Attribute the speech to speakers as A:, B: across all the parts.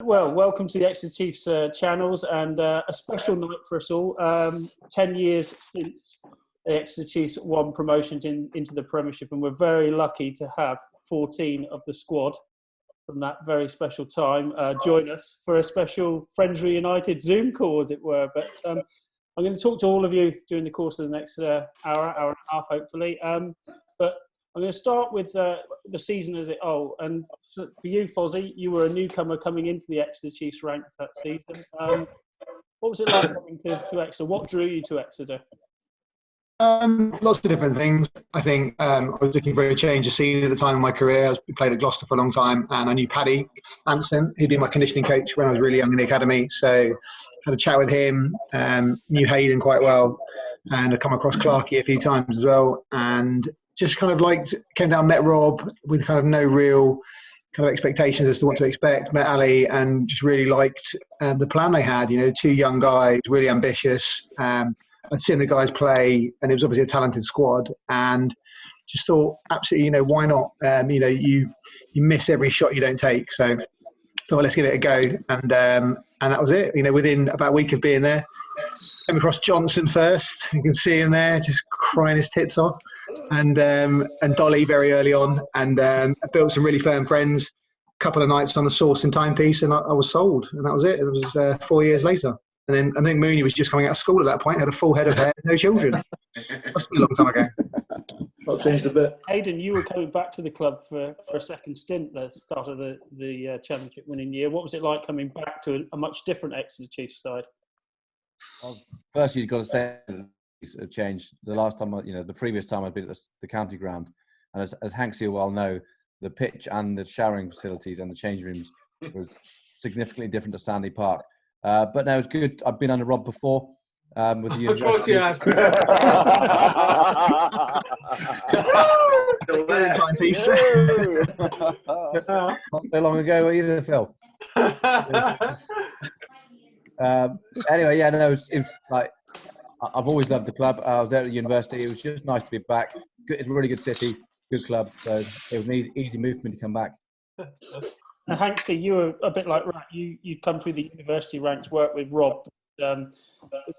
A: Well, welcome to the Exeter Chiefs channels, and a special night for us all. 10 years since the Exeter Chiefs won promotion into the Premiership, and we're very lucky to have 14 of the squad from that very special time join us for a special Friends Reunited Zoom call, as it were. But I'm going to talk to all of you during the course of the next hour and a half, hopefully. But I'm going to start with the season as it whole. And for you, Fozzie, you were a newcomer coming into the Exeter Chiefs ranks that season. What was it like coming to Exeter? What drew you to Exeter?
B: Lots of different things. I think I was looking for a change of scene at the time of my career. I played at Gloucester for a long time, and I knew Paddy Anson, who'd been my conditioning coach when I was really young in the academy. So had a chat with him, knew Hayden quite well, and I'd come across Clarkey a few times as well. And just kind of came down, met Rob with kind of no real kind of expectations as to what to expect, met Ali, and just really liked the plan they had. You know, two young guys, really ambitious. I'd seen the guys play, and it was obviously a talented squad, and just thought, absolutely, why not? You miss every shot you don't take, so thought, let's give it a go, and that was it. Within about a week of being there, came across Johnson first. You can see him there, just crying his tits off, and Dolly very early on, and I built some really firm friends. A couple of nights on the Source and Timepiece, and I was sold, and that was it. It was 4 years later. And then I think Mooney was just coming out of school at that point, had a full head of hair, no children. Must be a long time ago.
C: Not changed a bit.
A: Hayden, you were coming back to the club for a second stint at the start of the Championship winning year. What was it like coming back to a much different Exeter Chiefs side?
D: Well, first, you've got to say it's a change. The last time, the previous time I'd been at the county ground, and as Hanksy will well know, the pitch and the showering facilities and the change rooms were significantly different to Sandy Park. But no, it was good. I've been under Rob before with the university.
C: Of course you have.
B: Timepiece.
D: Not so long ago either, Phil. Anyway, yeah, no, it was like, I've always loved the club. I was there at university. It was just nice to be back. It's a really good city, good club. So it was an easy move for me to come back.
A: Hanksy, you were a bit like Rat. You'd come through the university ranks, worked with Rob.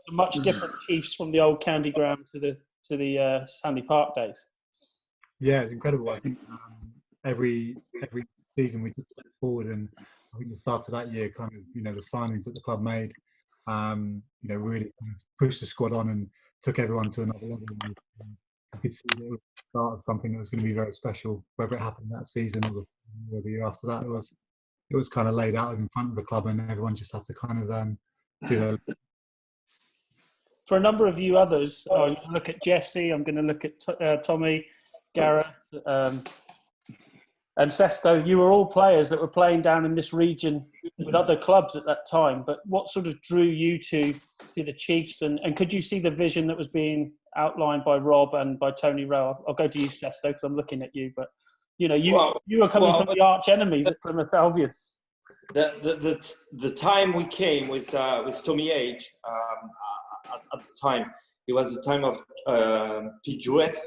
A: Much different Chiefs from the old county ground to the Sandy Park days.
E: Yeah, it's incredible. I think every season we took a step forward, and I think the start of that year, kind of the signings that the club made, really kind of pushed the squad on and took everyone to another level. You could see that it was the start of something that was going to be very special, whether it happened that season or the year after that. It was kind of laid out in front of the club, and everyone just had to kind of do their.
A: For a number of you others, I'm going to look at Jesse, I'm going to look at Tommy, Gareth, and Sesto. You were all players that were playing down in this region with other clubs at that time. But what sort of drew you to the Chiefs? And could you see the vision that was being outlined by Rob and by Tony Rowe? I'll go to you, Sesto, because I'm looking at you. But you were coming from the arch enemies at Plymouth Albion.
F: The time we came with Tommy H. At the time, it was the time of Pete Jewett.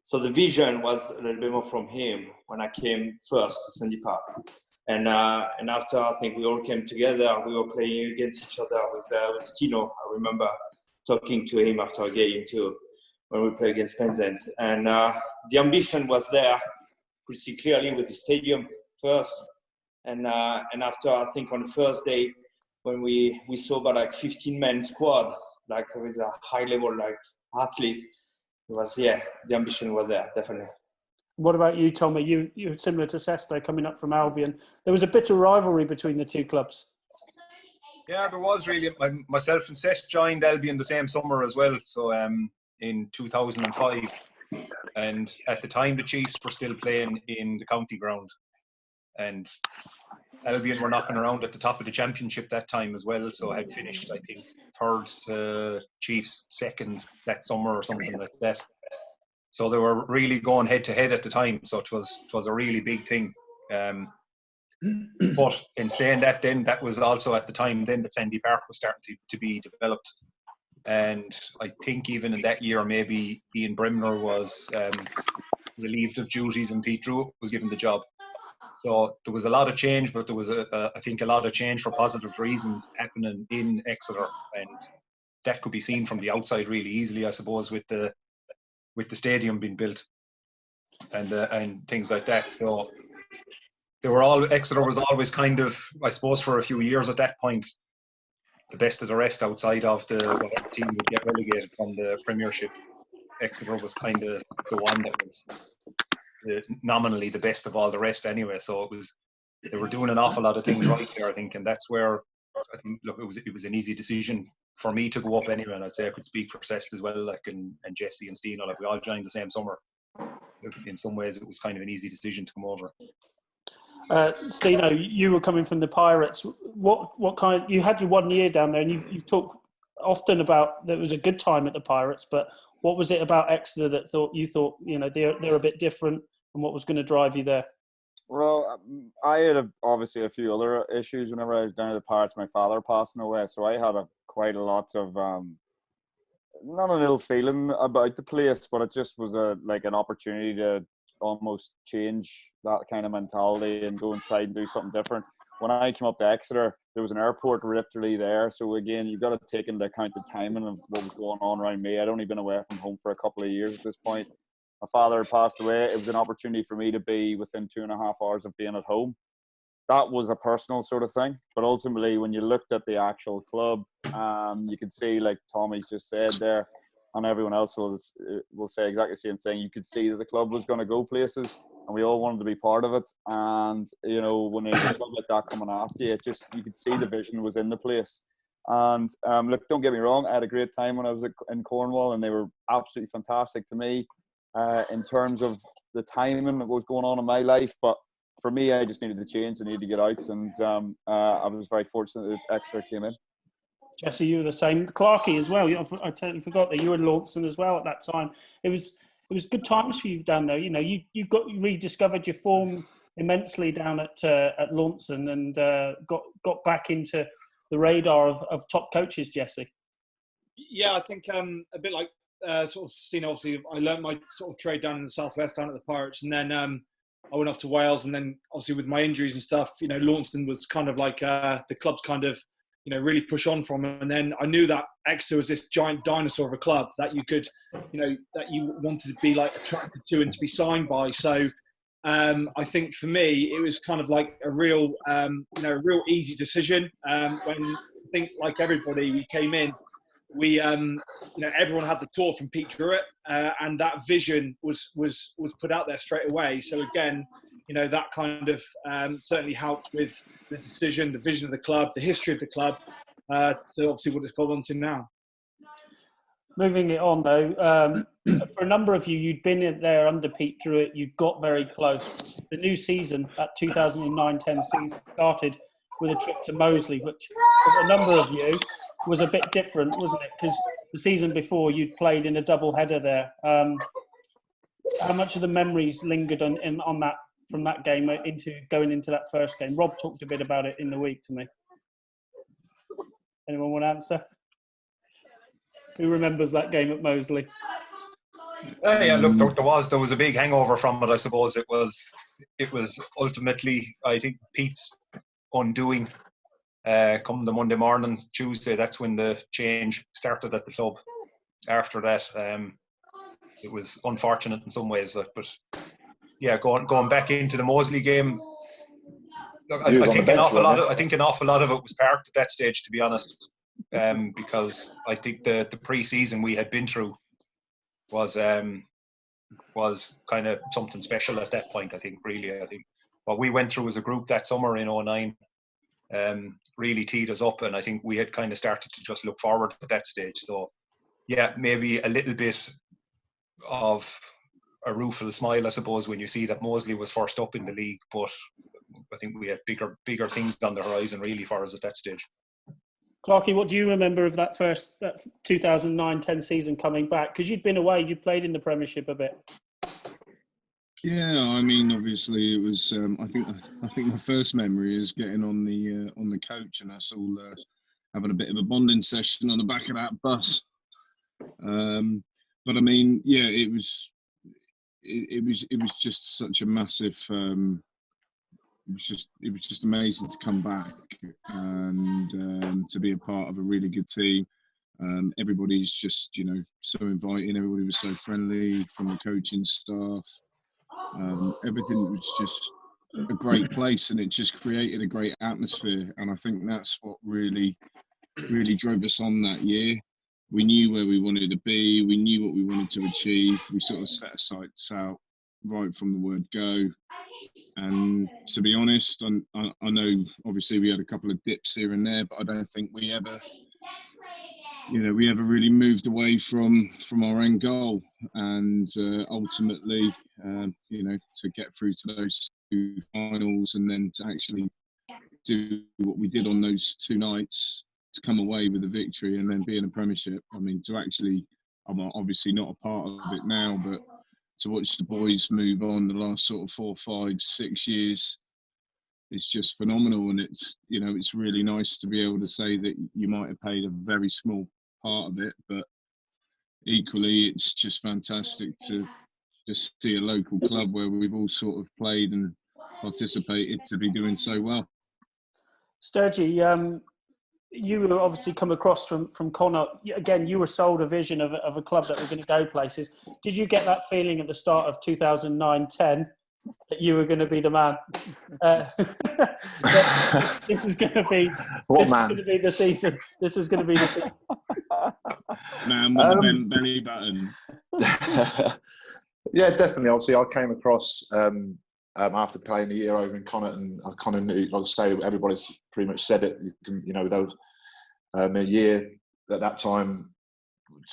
F: So the vision was a little bit more from him when I came first to Sandy Park. And after, I think we all came together. We were playing against each other with Tino. I remember talking to him after a game too, when we played against Penzance. And the ambition was there, could see clearly with the stadium first. And after, I think on the first day, when we saw about 15-man squad, with a high level athletes, it was, the ambition was there, definitely.
A: What about you, Tommy? You're similar to Sesto coming up from Albion. There was a bit of rivalry between the two clubs.
G: Yeah, there was really. Myself and Seth joined Albion the same summer as well, so in 2005. And at the time, the Chiefs were still playing in the county ground. And Albion were knocking around at the top of the championship that time as well, so I had finished, I think, third to Chiefs second that summer or something like that. So they were really going head to head at the time, so it was a really big thing. But in saying that, then that was also at the time then that Sandy Park was starting to be developed. And I think even in that year, maybe Ian Bremner was relieved of duties and Pete Drew was given the job. So there was a lot of change, but there was I think a lot of change for positive reasons happening in Exeter, and that could be seen from the outside really easily, I suppose, with the stadium being built and things like that. So Exeter was always kind of, I suppose, for a few years at that point, the best of the rest outside of whatever team would get relegated from the Premiership. Exeter was kind of the one that was nominally the best of all the rest anyway. So they were doing an awful lot of things right there, I think, and that's where I think, look, it was an easy decision for me to go up anyway, and I'd say I could speak for Cest as well, like, and Jesse and Stino, like, we all joined the same summer. In some ways, it was kind of an easy decision to come over.
A: Stino, you were coming from the Pirates. What kind? You had your 1 year down there, and you've talked often about that it was a good time at the Pirates. But what was it about Exeter that you thought they're a bit different, and what was going to drive you there?
H: Well, I had obviously a few other issues whenever I was down at the Pirates. My father passing away, so I had quite a lot of not an ill feeling about the place, but it just was an opportunity to almost change that kind of mentality and go and try and do something different. When I came up to Exeter, there was an airport literally there. So again, you've got to take into account the timing of what was going on around me. I'd only been away from home for a couple of years at this point. My father had passed away. It was an opportunity for me to be within 2.5 hours of being at home. That was a personal sort of thing. But ultimately, when you looked at the actual club, you could see, like Tommy's just said there, and everyone else will say exactly the same thing. You could see that the club was going to go places, and we all wanted to be part of it. And when there's a club like that coming after you, you could see the vision was in the place. And look, don't get me wrong, I had a great time when I was in Cornwall, and they were absolutely fantastic to me in terms of the timing of what was going on in my life. But for me, I just needed to change. I needed to get out, and I was very fortunate that Exeter came in.
A: Jesse, you were the same. Clarkey as well. I totally forgot that you were in Launceston as well at that time. It was good times for you down there. You rediscovered your form immensely down at Launceston, and got back into the radar of top coaches. Jesse.
C: Yeah, I think a bit like sort of Stino. Obviously, I learnt my sort of trade down in the southwest, down at the Pirates, and then I went off to Wales, and then obviously with my injuries and stuff, Launceston was kind of like the club's kind of really push on from. And then I knew that Exeter was this giant dinosaur of a club that you could, that you wanted to be like attracted to and to be signed by. So I think for me, it was kind of like a real real easy decision. When I think like everybody, we came in, we everyone had the tour from Pete Druitt, and that vision was put out there straight away. So again, that kind of certainly helped with the decision, the vision of the club, the history of the club, to obviously what it's gone on to now.
A: Moving it on though, for a number of you, you'd been in there under Pete Druitt, you got very close. The new season, that 2009-10 season, started with a trip to Moseley, which for a number of you was a bit different, wasn't it? Because the season before you'd played in a double header there. How much of the memories lingered on that, from that game into going into that first game? Rob talked a bit about it in the week to me. Anyone want to answer? Who remembers that game at Moseley?
G: Yeah, look, there was a big hangover from it. I suppose it was ultimately, I think, Pete's undoing. Come the Monday morning, Tuesday, that's when the change started at the club. After that, it was unfortunate in some ways, but yeah, going back into the Moseley game, look, I think an awful lot of it was parked at that stage, to be honest, because I think the pre-season we had been through was kind of something special at that point. I think what we went through as a group that summer in 2009 really teed us up, and I think we had kind of started to just look forward at that stage. So yeah, maybe a little bit of a rueful smile, I suppose, when you see that Moseley was first up in the league, but I think we had bigger things on the horizon really for us at that stage.
A: Clarkey, what do you remember of that 2009-10 season coming back? Because you'd been away, you played in the Premiership a bit.
I: Yeah, I mean, obviously it was. I think my first memory is getting on the coach and us all having a bit of a bonding session on the back of that bus. But I mean, yeah, it was just such a massive it was just amazing to come back and to be a part of a really good team. Everybody's just, so inviting. Everybody was so friendly, from the coaching staff. Everything was just a great place, and it just created a great atmosphere. And I think that's what really drove us on that year. We knew where we wanted to be. We knew what we wanted to achieve. We sort of set our sights out right from the word go. And to be honest, I know obviously we had a couple of dips here and there, but I don't think we ever really moved away from our end goal. And ultimately, to get through to those two finals and then to actually do what we did on those two nights, to come away with a victory and then be in a Premiership. I mean, I'm obviously not a part of it now, but to watch the boys move on the last sort of 4, 5, 6 years, it's just phenomenal. And it's really nice to be able to say that you might have played a very small part of it, but equally it's just fantastic to just see a local club where we've all sort of played and participated to be doing so well.
A: Sturgey, you were obviously come across from Connacht. Again, you were sold a vision of a club that were going to go places. Did you get that feeling at the start of 2009-10 that you were going to be the man? This was going to be the season. This was going to be the season.
I: Man with the belly button.
J: Yeah, definitely. Obviously, I came across after playing a year over in Connacht, and I kind of knew, like I say, everybody's pretty much said it. There was a year at that time.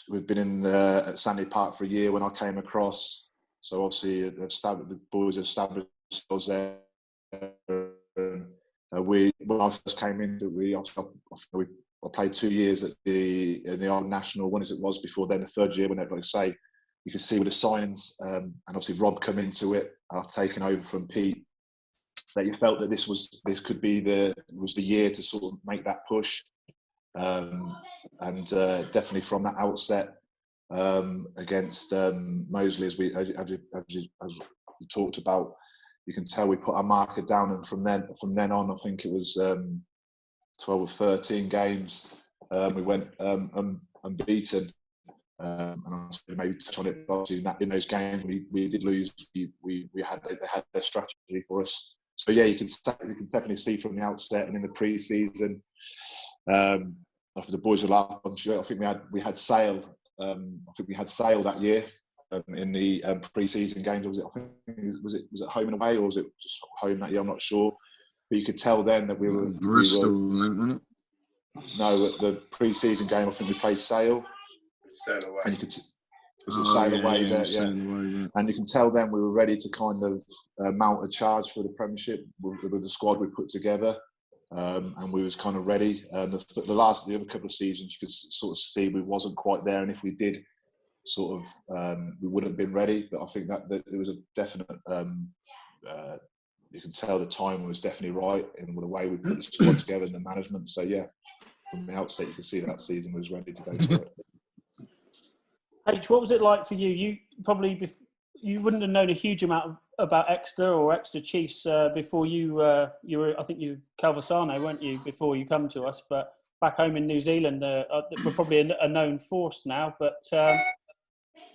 J: We've been in at Sandy Park for a year when I came across. So obviously, the boys established themselves there. When I first came in, I played 2 years in the old national one as it was before then. The third year, when like I say, you can see with the signings, and obviously Rob come into it, taken over from Pete, that you felt that this could be the year to sort of make that push, and definitely from that outset against Moseley, as we talked about, you can tell we put our marker down, and from then on, I think it was 12 or 13 games, we went unbeaten. And I'll maybe touch on it, but in those games we did lose. They had their strategy for us. So yeah, you can definitely see from the outset and in the pre-season. After the boys were up, I'm sure. I think we had Sale. I think we had Sale that year in the pre-season games. Was it home and away, or was it just home that year? I'm not sure. But you could tell then that we were
I: Bristol. Wasn't it?
J: No, at the pre-season game, I think we played Sale.
K: Sail away.
J: And you could Sail away there, yeah. And you can tell then we were ready to kind of mount a charge for the Premiership with the squad we put together, and we was kind of ready. The other couple of seasons, you could sort of see we wasn't quite there, and if we did, sort of we wouldn't have been ready. But I think that it was a definite. You can tell the time was definitely right in the way we put the squad together and the management. So yeah, from the outset, you could see that season was ready to go for it.
A: H, what was it like for you? You probably you wouldn't have known a huge amount about Exeter or Exeter Chiefs before you were. I think you Calvisano, weren't you, before you come to us? But back home in New Zealand, we're probably a known force now. But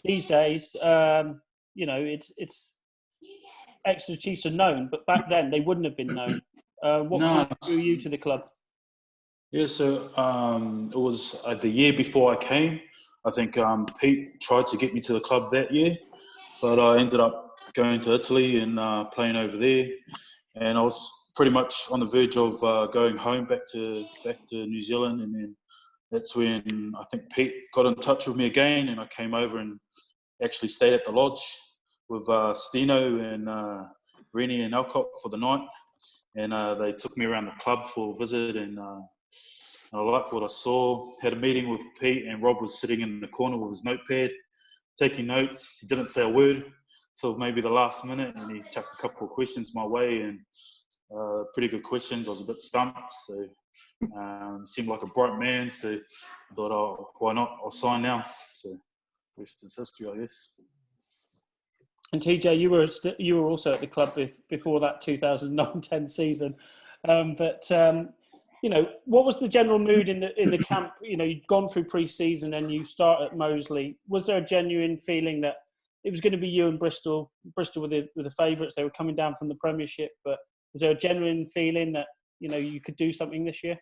A: these days, it's Exeter Chiefs are known, but back then they wouldn't have been known. What drew you to the club?
K: Yeah, so it was the year before I came. I think Pete tried to get me to the club that year, but I ended up going to Italy and playing over there. And I was pretty much on the verge of going home back to New Zealand. And then that's when I think Pete got in touch with me again, and I came over and actually stayed at the lodge with Stino and Rennie and Alcott for the night. And they took me around the club for a visit, and I liked what I saw. Had a meeting with Pete, and Rob was sitting in the corner with his notepad, taking notes. He didn't say a word till maybe the last minute, and he chucked a couple of questions my way, and pretty good questions. I was a bit stumped, so seemed like a bright man. So I thought, oh, why not? I'll sign now. So rest is history, I guess.
A: And TJ, you were also at the club before that 2009-10 season, but what was the general mood in the camp? You'd gone through pre-season and you start at Moseley. Was there a genuine feeling that it was going to be you and Bristol? Bristol were the favourites. They were coming down from the Premiership, but was there a genuine feeling that you could do something this year?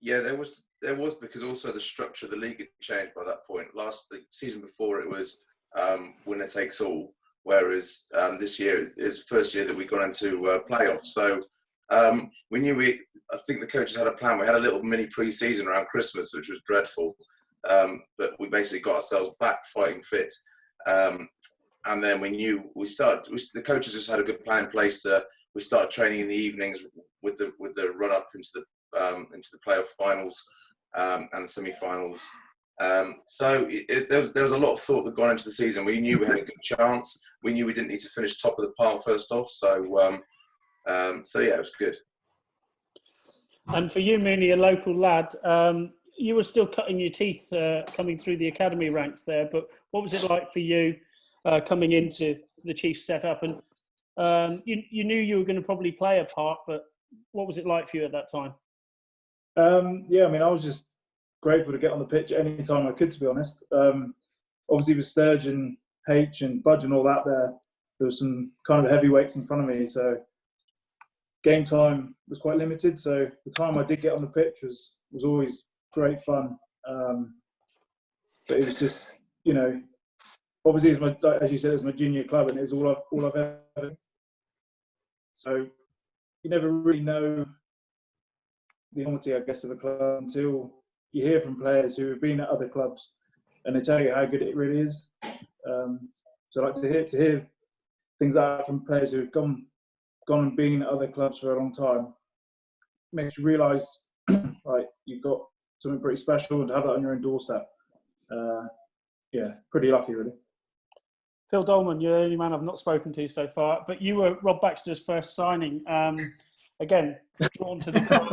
L: Yeah, there was because also the structure of the league had changed by that point. The season before it was winner takes all. Whereas this year, it's the first year that we've gone into playoffs. So we knew I think the coaches had a plan. We had a little mini pre-season around Christmas, which was dreadful. But we basically got ourselves back fighting fit. And then we knew the coaches just had a good plan in place. We started training in the evenings with the run-up into the playoff finals and the semi-finals. So there was a lot of thought that gone into the season. We knew we had a good chance. We knew we didn't need to finish top of the pile first off. So yeah, it was good.
A: And for you, Mooney, a local lad, you were still cutting your teeth coming through the academy ranks there. But what was it like for you coming into the Chiefs setup? And you knew you were going to probably play a part, but what was it like for you at that time?
M: Yeah, I mean, I was just grateful to get on the pitch any time I could, to be honest. Obviously with Sturgeon, H and Budge and all that there was some kind of heavyweights in front of me, so game time was quite limited. So the time I did get on the pitch was always great fun. But it was just, obviously as you said, it was my junior club and it was all I've ever done. So you never really know the enormity, I guess, of a club until you hear from players who have been at other clubs and they tell you how good it really is. So I like to hear things like that from players who have gone and been at other clubs for a long time. It makes you realise like you've got something pretty special and to have that on your own doorstep. Yeah, pretty lucky really.
A: Phil Dolman, you're the only man I've not spoken to so far, but you were Rob Baxter's first signing. Again, drawn to the club.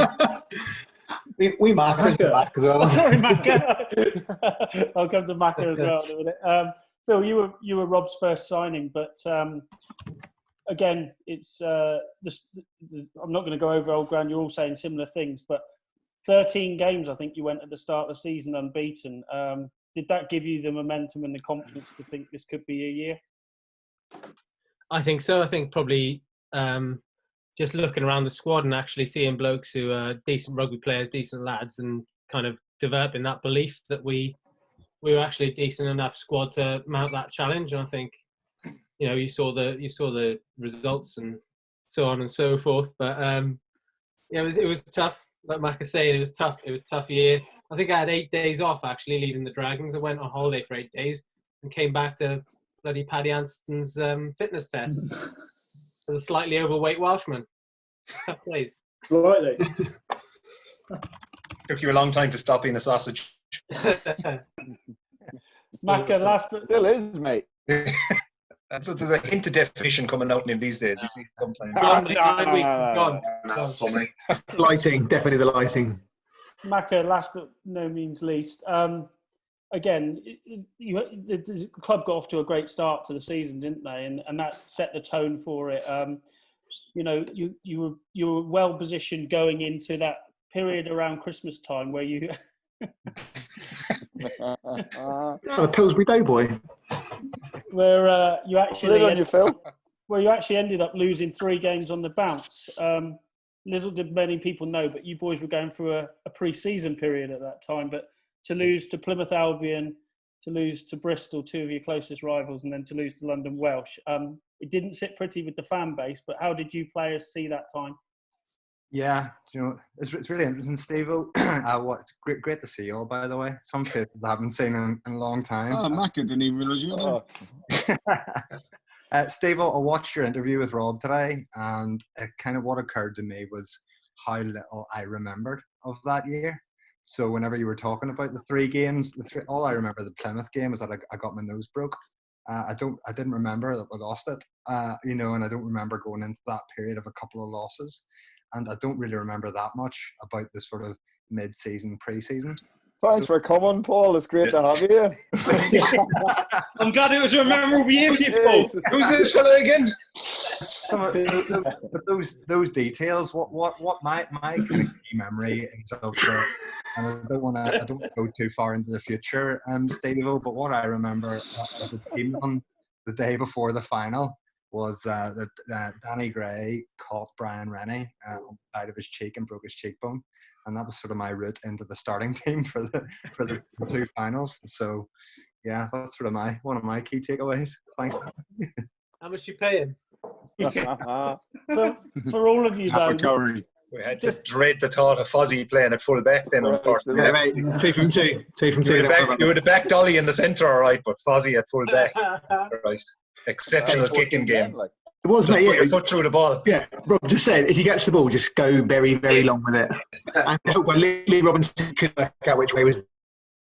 B: We Macca's back as well.
A: Oh, sorry, Macca. I'll come to Macca as well in a minute. Phil, you were Rob's first signing, but again, it's I'm not going to go over old ground. You're all saying similar things, but 13 games I think you went at the start of the season unbeaten. Did that give you the momentum and the confidence to think this could be a year?
N: I think so. I think probably just looking around the squad and actually seeing blokes who are decent rugby players, decent lads, and kind of developing that belief that we were actually a decent enough squad to mount that challenge. And I think, you saw the results and so on and so forth. But yeah, it was tough. Like Mac is saying, it was tough. It was a tough year. I think I had 8 days off actually leaving the Dragons. I went on holiday for 8 days and came back to bloody Paddy Anston's fitness test as a slightly overweight Welshman. Tough days.
M: Slightly.
G: Took you a long time to stop being a sausage.
A: Macca, last but
H: Still is, mate.
G: So there's a hint of definition coming out in him these days. You see sometimes.
N: Gone.
B: Lighting, definitely the lighting.
A: Macca, last but no means least. Again, the club got off to a great start to the season, didn't they? And that set the tone for it. You were well positioned going into that period around Christmas time where you.
B: The Pillsbury Doughboy.
A: Where you actually
H: Phil.
A: ended up losing 3 games on the bounce. Little did many people know, but you boys were going through a pre-season period at that time. But to lose to Plymouth Albion, to lose to Bristol, 2 of your closest rivals, and then to lose to London Welsh, it didn't sit pretty with the fan base. But how did you players see that time?
O: Yeah, it's really interesting, Steve. It's great to see you all, by the way. Some faces I haven't seen in a long time.
I: Oh, Macca didn't even realise you were there.
O: Steve, I watched your interview with Rob today, and kind of what occurred to me was how little I remembered of that year. So whenever you were talking about the 3 games, all I remember the Plymouth game was that I got my nose broke. I didn't remember that we lost it, and I don't remember going into that period of a couple of losses. And I don't really remember that much about the sort of mid-season, pre-season.
H: Thanks for coming, Paul. It's great to have you.
C: I'm glad it was a memorable year for you, Paul.
G: Who's this fella again?
O: Those details. What my kind of key memory is of the, and I don't want to go too far into the future, Steve-O, but what I remember of the team on the day before the final was that Danny Gray caught Brian Rennie on the side of his cheek and broke his cheekbone, and that was sort of my route into the starting team for the two finals. So yeah, that's sort of one of my key takeaways. Thanks.
N: How much you paying?
A: For all of you though,
G: we had to dread the thought of Fozzie playing at full back then. Unfortunately,
B: yeah, mate, two from two.
G: You would have backed Dolly in the centre, all right, but Fozzie at full back. Christ. Exceptional kicking game.
B: It was,
G: just
B: mate.
G: put
B: Yeah,
G: your foot through the ball.
B: Yeah, Rob just said if you catch the ball, just go very, very long with it. And Lee Robinson could work out which way was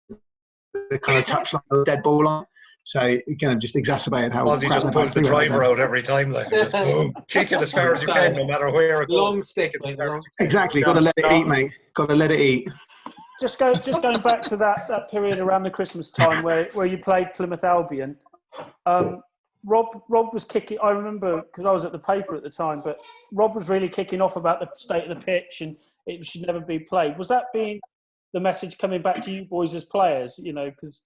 B: the kind of touchline of the dead ball on. So it kind of just exacerbated how
G: Fozzie just pulls the driver out every time, like just boom, kick it as far as you can, no matter where it goes.
N: Long stick, mate.
B: Exactly, got to let it eat, mate. Got to let it eat.
A: Just going back to that period around the Christmas time where you played Plymouth Albion. Rob was kicking. I remember because I was at the paper at the time, but Rob was really kicking off about the state of the pitch and it should never be played. Was that being the message coming back to you boys as players? You know, because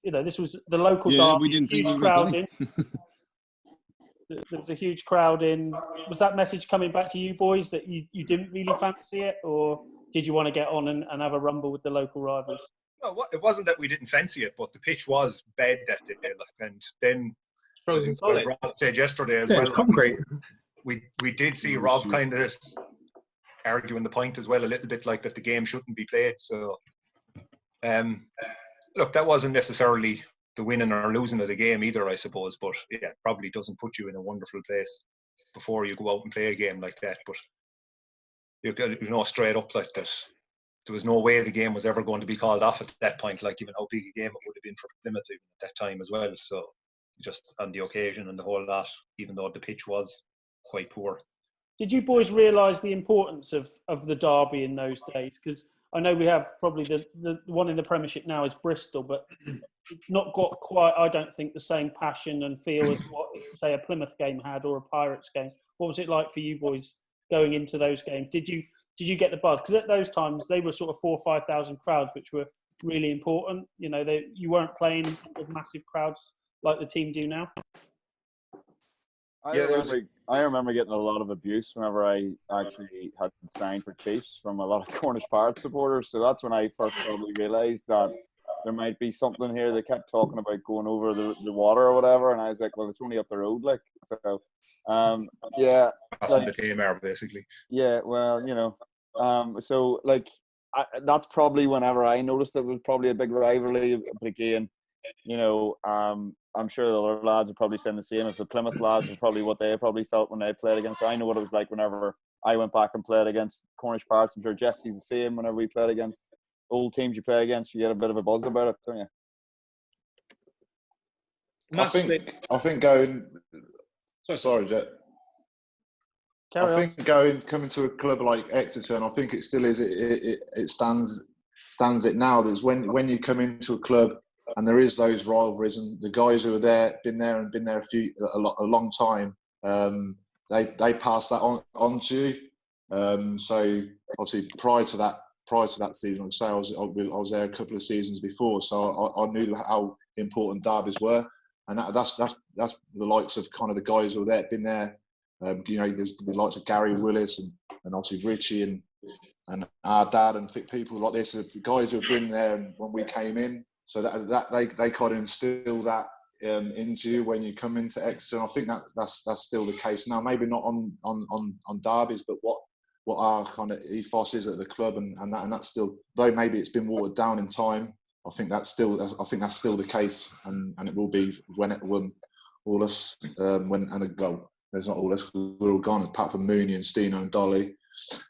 A: this was the local derby,
I: we didn't think
A: huge
I: we
A: crowd
I: would
A: in. There was a huge crowd in. Was that message coming back to you boys that you didn't really fancy it, or did you want to get on and have a rumble with the local rivals?
G: No, it wasn't that we didn't fancy it, but the pitch was bad that day. And then, as Rob said yesterday as well,
B: it's concrete.
G: We did see Rob kind of arguing the point as well a little bit, like that the game shouldn't be played. So, look, that wasn't necessarily the winning or losing of the game either, I suppose. But yeah, it probably doesn't put you in a wonderful place before you go out and play a game like that. But you know straight up like that. There was no way the game was ever going to be called off at that point, like even how big a game it would have been for Plymouth at that time as well. So just on the occasion and the whole lot, even though the pitch was quite poor.
A: Did you boys realise the importance of the derby in those days? Because I know we have probably the one in the Premiership now is Bristol, but not got quite, I don't think, the same passion and feel as what, say, a Plymouth game had or a Pirates game. What was it like for you boys going into those games? Did you get the buzz? Because at those times they were sort of 4,000 or 5,000 crowds, which were really important. You know, you weren't playing with massive crowds like the team do now.
H: I remember getting a lot of abuse whenever I actually had signed for Chiefs from a lot of Cornish Pirates supporters. So that's when I first probably realised that there might be something here. They kept talking about going over the water or whatever, and I was like, well, it's only up the road, like. So, yeah.
G: Passing the team out, basically.
H: Yeah, well, so like that's probably whenever I noticed it was probably a big rivalry. But again, I'm sure the other lads are probably saying the same. If the Plymouth lads are probably what they probably felt when they played against. I know what it was like whenever I went back and played against Cornish Pirates. I'm sure Jesse's the same. Whenever we played against old teams you play against, you get a bit of a buzz about it, don't you?
J: I think going. Sorry, Jet. Coming to a club like Exeter, and I think it still is. It stands it now. There's when you come into a club and there is those rivalries, and the guys who are been there a long time. They pass that on to you. So obviously prior to that season, I'd say I was there a couple of seasons before, so I knew how important derbies were, and that's the likes of kind of the guys who are there, been there. There's the likes of Gary Willis and obviously Richie and our dad and people like this, the guys who have been there when we came in. So that they kind of instill that into you when you come into Exeter. And I think that's still the case now. Maybe not on derbies, but what our kind of ethos is at the club, and that's still, though maybe it's been watered down in time. I think that's still the case, and it will be when all us there's not all us, we're all gone apart from Mooney and Stino and Dolly.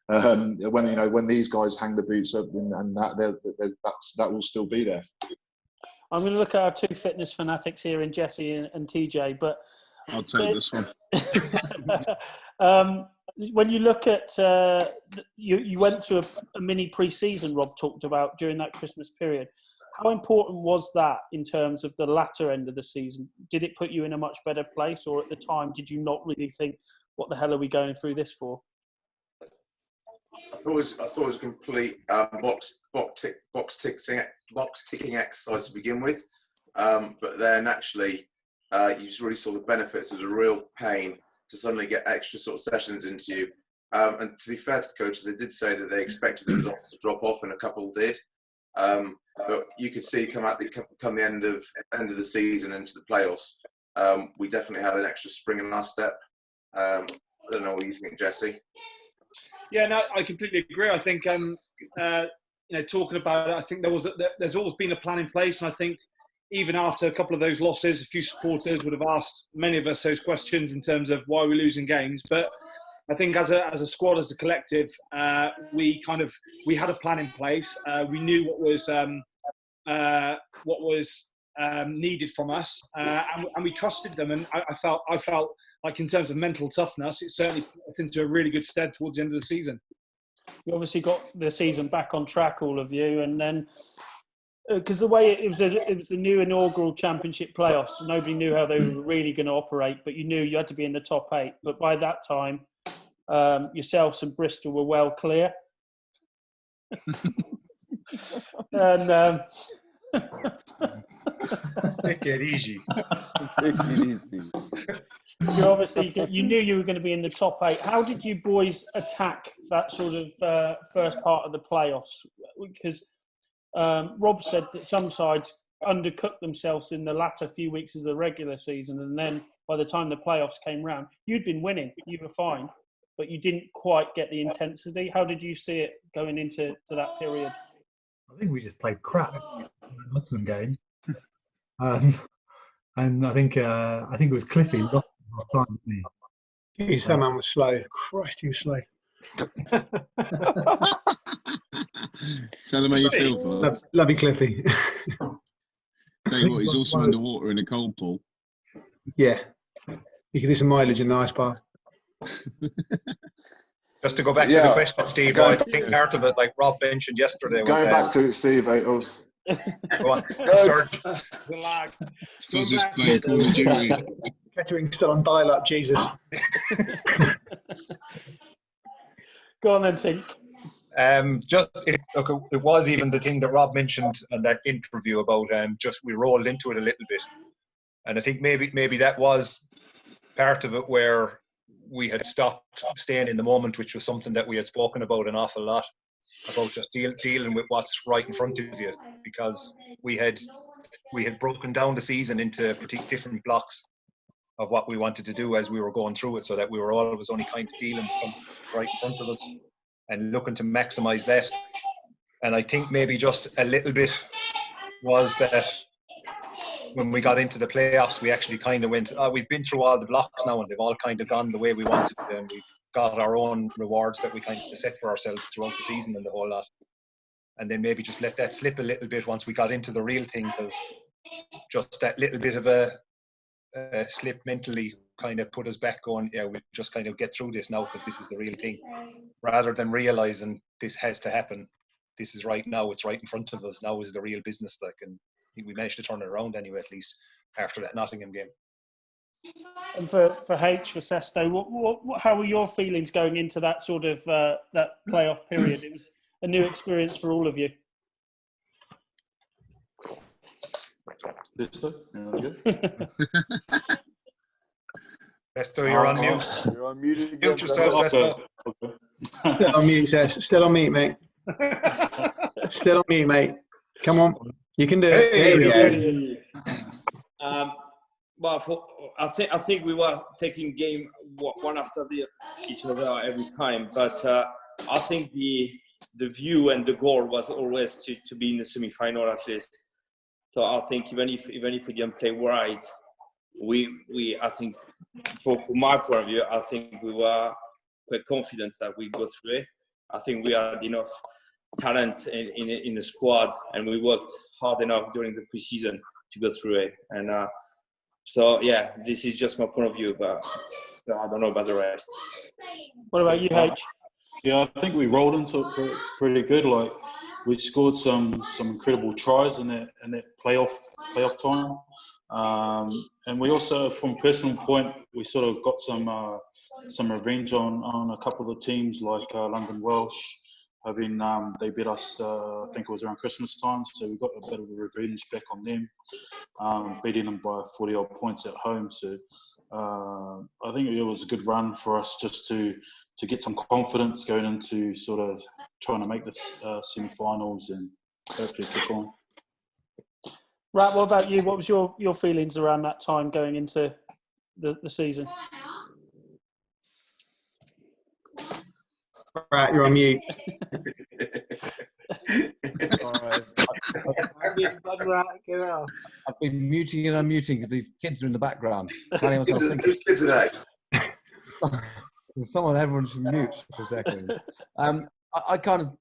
J: When these guys hang the boots up, and that will still be there.
A: I'm going to look at our two fitness fanatics here in Jesse and TJ, but
I: I'll take this one.
A: when you look at you went through a mini pre-season, Rob talked about during that Christmas period. How important was that in terms of the latter end of the season? Did it put you in a much better place, or at the time did you not really think, what the hell are we going through this for?
L: I thought it was a complete box ticking exercise to begin with, but then actually you just really saw the benefits. It was a real pain to suddenly get extra sort of sessions into you. And to be fair to the coaches, they did say that they expected the results to drop off, and a couple did. But you could see come the end of the season into the playoffs, we definitely had an extra spring in our step. I don't know what you think, Jesse.
C: Yeah, no, I completely agree. I think talking about it, I think there's always been a plan in place, and I think even after a couple of those losses, a few supporters would have asked many of us those questions in terms of why we're losing games. But I think as a squad, as a collective, we had a plan in place. We knew what was needed from us, and we trusted them. And I felt like in terms of mental toughness, it certainly put us into a really good stead towards the end of the season.
A: You obviously got the season back on track, all of you, and then because the way it was the new inaugural Championship playoffs, nobody knew how they were really going to operate, but you knew you had to be in the top 8. But by that time, yourselves and Bristol were well clear. And
G: take it easy.
H: Take it easy.
A: You knew you were going to be in the top 8. How did you boys attack that sort of first part of the playoffs? Because Rob said that some sides undercooked themselves in the latter few weeks of the regular season, and then by the time the playoffs came round, you'd been winning, you were fine, but you didn't quite get the intensity. How did you see it going into that period?
E: I think we just played crap in the Muslim game, and I think it was Cliffy lost time, didn't he?
B: Jeez, that man was slow. Christ, he was slow.
I: Tell him how you feel, Faz.
B: Love you, Cliffy.
I: Tell you what, he's also underwater in a cold pool.
B: Yeah. You can do some mileage in the ice bar.
G: Just to go back to the question, Steve, I think part of it, like Rob mentioned yesterday, was
J: going back to it, Steve.
G: Go on, Sturge.
C: The lag.
B: Kettering still on dial-up, Jesus.
A: Go on then, Tink.
G: It was even the thing that Rob mentioned in that interview about just we rolled into it a little bit, and I think maybe that was part of it where we had stopped staying in the moment, which was something that we had spoken about an awful lot, about just dealing with what's right in front of you, because we had broken down the season into different blocks of what we wanted to do as we were going through it, so that we were always only kind of dealing with something right in front of us and looking to maximise that. And I think maybe just a little bit was that when we got into the playoffs, we actually kind of went, we've been through all the blocks now and they've all kind of gone the way we wanted to, and we've got our own rewards that we kind of set for ourselves throughout the season and the whole lot. And then maybe just let that slip a little bit once we got into the real thing, because just that little bit of a slip mentally kind of put us back going, we just kind of get through this now because this is the real thing, rather than realising this has to happen. This is right now, it's right in front of us, now is the real business. And I think we managed to turn it around anyway, at least after that Nottingham game.
A: And for Sesto, how were your feelings going into that sort of that playoff period? It was a new experience for all of you.
G: Sesto, you're on mute.
H: You're on mute again.
G: Mute yourself, Sesto.
B: Still on mute, Sess. Still on mute, mate. Still on mute, mate. Come on, you can do it. There you go.
F: But I think we were taking game one after each other every time. But I think the view and the goal was always to be in the semi-final at least. So I think even if we didn't play right, I think from my point of view, I think we were quite confident that we go through it. I think we had enough talent in the squad, and we worked hard enough during the preseason to go through it. And so, this is just my point of view. But I don't know about the rest.
A: What about you, H?
K: Yeah, I think we rolled into it pretty good. Like we scored some incredible tries in that playoff time, and we also, from a personal point, we sort of got some revenge on a couple of the teams like London Welsh. Having they beat us, I think it was around Christmas time, so we got a bit of a revenge back on them, beating them by 40 odd points at home. So I think it was a good run for us just to get some confidence going into sort of trying to make this semi-finals and hopefully kick on.
A: Rat, what about you? What was your feelings around that time going into the season?
B: Right, you're on mute.
D: I've been muting and unmuting because these kids are in the background.
L: Whose kids are they?
D: Everyone should mute for a second. I kind of,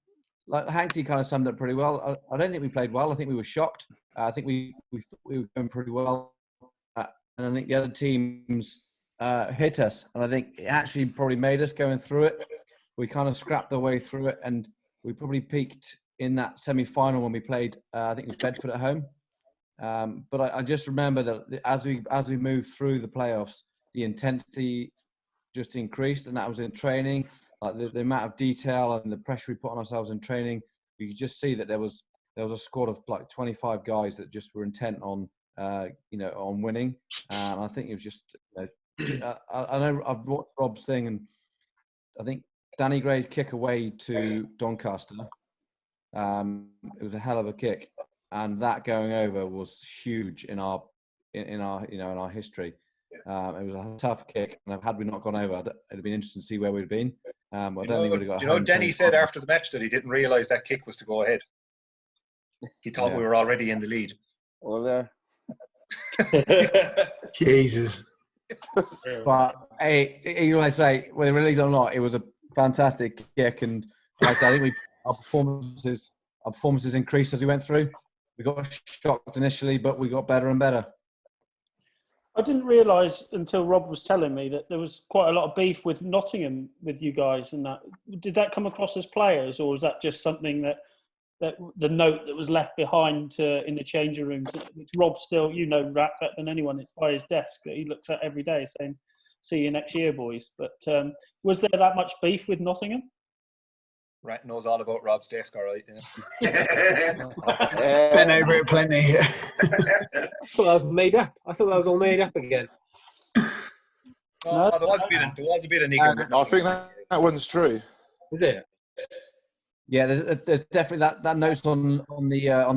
D: like Hanksy kind of summed it pretty well. I don't think we played well. I think we were shocked. I think we were going pretty well. And I think the other teams hit us. And I think it actually probably made us going through it. We kind of scrapped our way through it. And we probably peaked in that semi-final when we played, I think it was Bedford at home. But I just remember that as we moved through the playoffs, the intensity just increased, and that was in training. Like the amount of detail and the pressure we put on ourselves in training, you could just see that there was a squad of like 25 guys that just were intent on on winning. And I think it was just I know I've watched Rob's thing, and I think Danny Gray's kick away to Doncaster. It was a hell of a kick, and that going over was huge in our history. It was a tough kick, and had we not gone over, it'd have been interesting to see where we'd been. I don't think we'd have got.
G: Denny said after the match that he didn't realise that kick was to go ahead. He thought we were already in the lead.
H: Well, there.
B: Jesus.
D: But hey, you want to say whether it really or not, it was a fantastic kick, and like I think our performances increased as we went through. We got shocked initially, but we got better and better.
A: I didn't realise until Rob was telling me that there was quite a lot of beef with Nottingham with you guys, and that did that come across as players, or was that just something that the note that was left behind in the changing rooms, which Rob still, Rat better than anyone, it's by his desk that he looks at every day saying, "See you next year, boys." But was there that much beef with Nottingham?
G: Rat knows all about Rob's desk, all right.
B: Been over it plenty.
N: I thought that was made up. I thought that was all made up again.
G: No, there was a bit of niggling.
J: I think that one's true.
N: Is it?
D: Yeah, there's definitely that notes on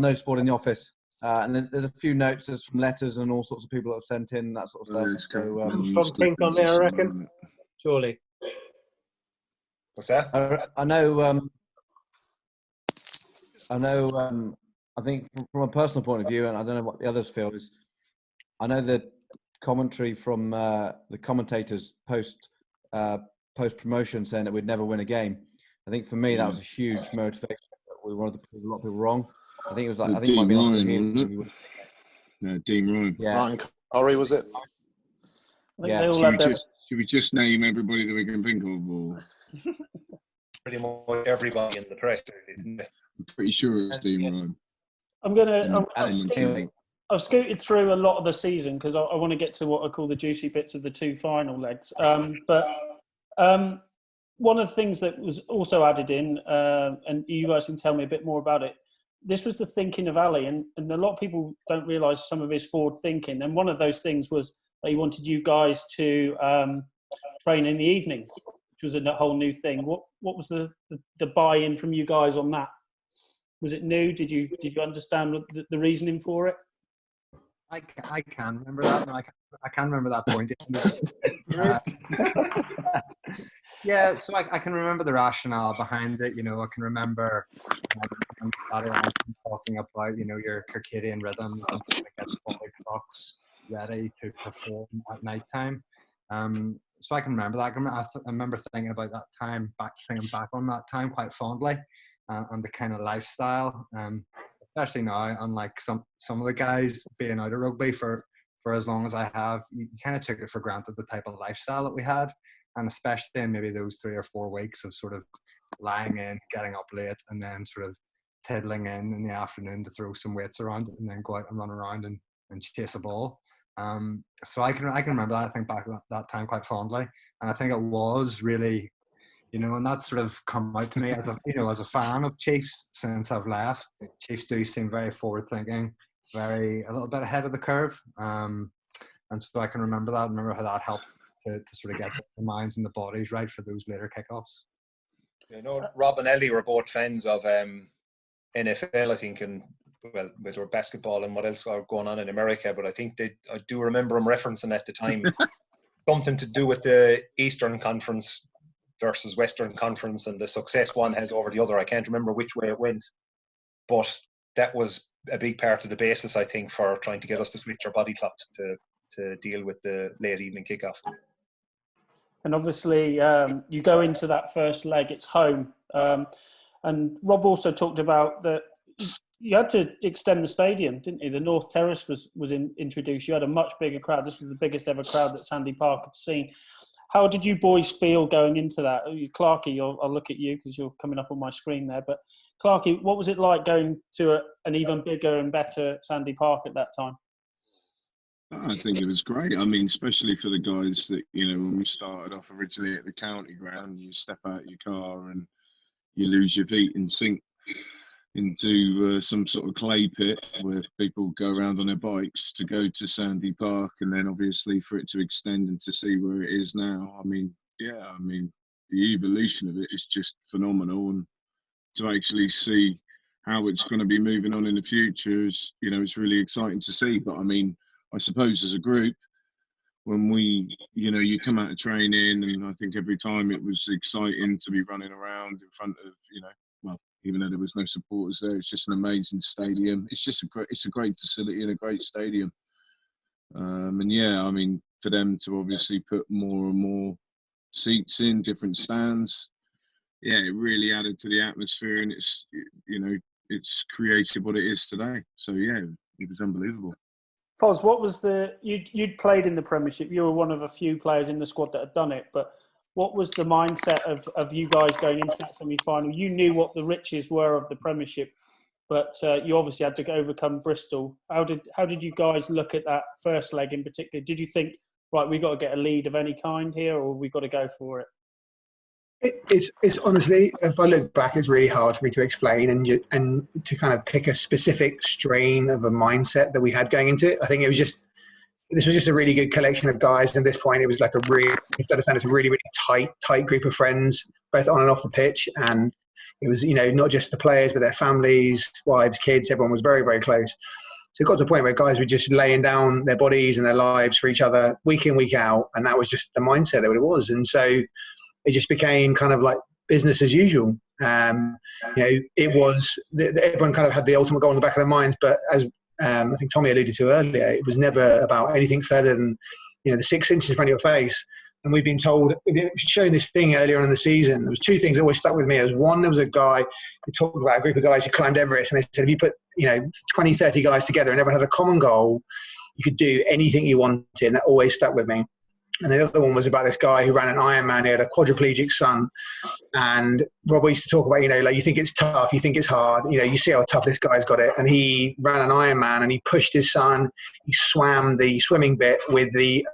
D: Notes board in the office, and there's a few notes from letters and all sorts of people that have sent in that sort of stuff.
N: From Pink on there, I reckon. Surely.
G: What's that?
D: I know. I think from a personal point of view, and I don't know what the others feel, is I know the commentary from the commentators post promotion saying that we'd never win a game. I think for me that was a huge motivation. We wanted to prove a lot of people wrong. I think it was like I think it might be
I: Ryan, Dean Ryan.
D: Yeah.
J: Martin Curry, was it?
D: Yeah.
I: Should we just name everybody that we can think of? Or?
G: Pretty much everybody in the press.
I: I'm pretty sure it's Dean Ryan.
A: I've scooted through a lot of the season because I want to get to what I call the juicy bits of the two final legs. But one of the things that was also added in, and you guys can tell me a bit more about it, this was the thinking of Ali, and a lot of people don't realise some of his forward thinking. And one of those things was that he wanted you guys to train in the evenings, which was a whole new thing. What was the buy-in from you guys on that? Was it new? Did you understand the reasoning for it?
O: I can remember that. No, I can remember that point. Yeah, so I can remember the rationale behind it. I can remember talking about your circadian rhythms and to get body clocks ready to perform at night time. So I can remember that. I remember thinking about that time, thinking back on that time quite fondly, and the kind of lifestyle. Especially now, unlike some of the guys being out of rugby for for as long as I have, you kind of took it for granted, the type of lifestyle that we had. And especially in maybe those 3 or 4 weeks of sort of lying in, getting up late, and then sort of tiddling in the afternoon to throw some weights around and then go out and run around and chase a ball. So I can remember that. I think back that time quite fondly. And I think it was really, and that's sort of come out to me as a fan of Chiefs since I've left. Chiefs do seem very forward thinking, a little bit ahead of the curve. And so I can remember how that helped to sort of get the minds and the bodies right for those later kickoffs.
G: Rob and Ellie were both fans of NFL, I think, and with our basketball and what else are going on in America. But I think I do remember them referencing at the time something to do with the Eastern Conference versus Western Conference and the success one has over the other. I can't remember which way it went, but that was a big part of the basis, I think, for trying to get us to switch our body clocks to deal with the late evening kickoff.
A: And obviously, you go into that first leg, it's home. And Rob also talked about that you had to extend the stadium, didn't you? The North Terrace was introduced. You had a much bigger crowd. This was the biggest ever crowd that Sandy Park had seen. How did you boys feel going into that? Clarkie, I'll look at you because you're coming up on my screen there. But Clarkie, what was it like going to an even bigger and better Sandy Park at that time?
I: I think it was great. I mean, especially for the guys that, when we started off originally at the county ground, you step out your car and you lose your feet and sink into some sort of clay pit where people go around on their bikes to go to Sandy Park, and then obviously for it to extend and to see where it is now. I mean, the evolution of it is just phenomenal, and to actually see how it's going to be moving on in the future is, it's really exciting to see. But I mean, I suppose as a group, when we, you come out of training, and I think every time it was exciting to be running around in front of, even though there was no supporters there, it's just an amazing stadium. It's just it's a great facility and a great stadium. For them to obviously put more and more seats in, different stands, it really added to the atmosphere, and it's created what it is today. So it was unbelievable.
A: Foz, what was you'd played in the Premiership. You were one of a few players in the squad that had done it, but what was the mindset of you guys going into that semi-final? You knew what the riches were of the Premiership, but you obviously had to overcome Bristol. How did you guys look at that first leg in particular? Did you think, right, we've got to get a lead of any kind here, or we've got to go for it?
B: It's honestly, if I look back, it's really hard for me to explain and to kind of pick a specific strain of a mindset that we had going into it. I think this was just a really good collection of guys. At this point, it was like it's a really, really tight group of friends, both on and off the pitch. And it was, not just the players, but their families, wives, kids. Everyone was very, very close. So it got to a point where guys were just laying down their bodies and their lives for each other week in, week out. And that was just the mindset that it was. And so it just became kind of like business as usual. It was, everyone kind of had the ultimate goal in the back of their minds, but as I think Tommy alluded to earlier, it was never about anything further than, the 6 inches in front of your face. And we've been shown this thing earlier on in the season. There was 2 things that always stuck with me. There was a guy who talked about a group of guys who climbed Everest, and they said, if you put, 20, 30 guys together and everyone had a common goal, you could do anything you wanted. And that always stuck with me. And the other one was about this guy who ran an Ironman. He had a quadriplegic son. And Rob used to talk about, you think it's tough, you think it's hard. You see how tough this guy's got it. And he ran an Ironman and he pushed his son. He swam the swimming bit with a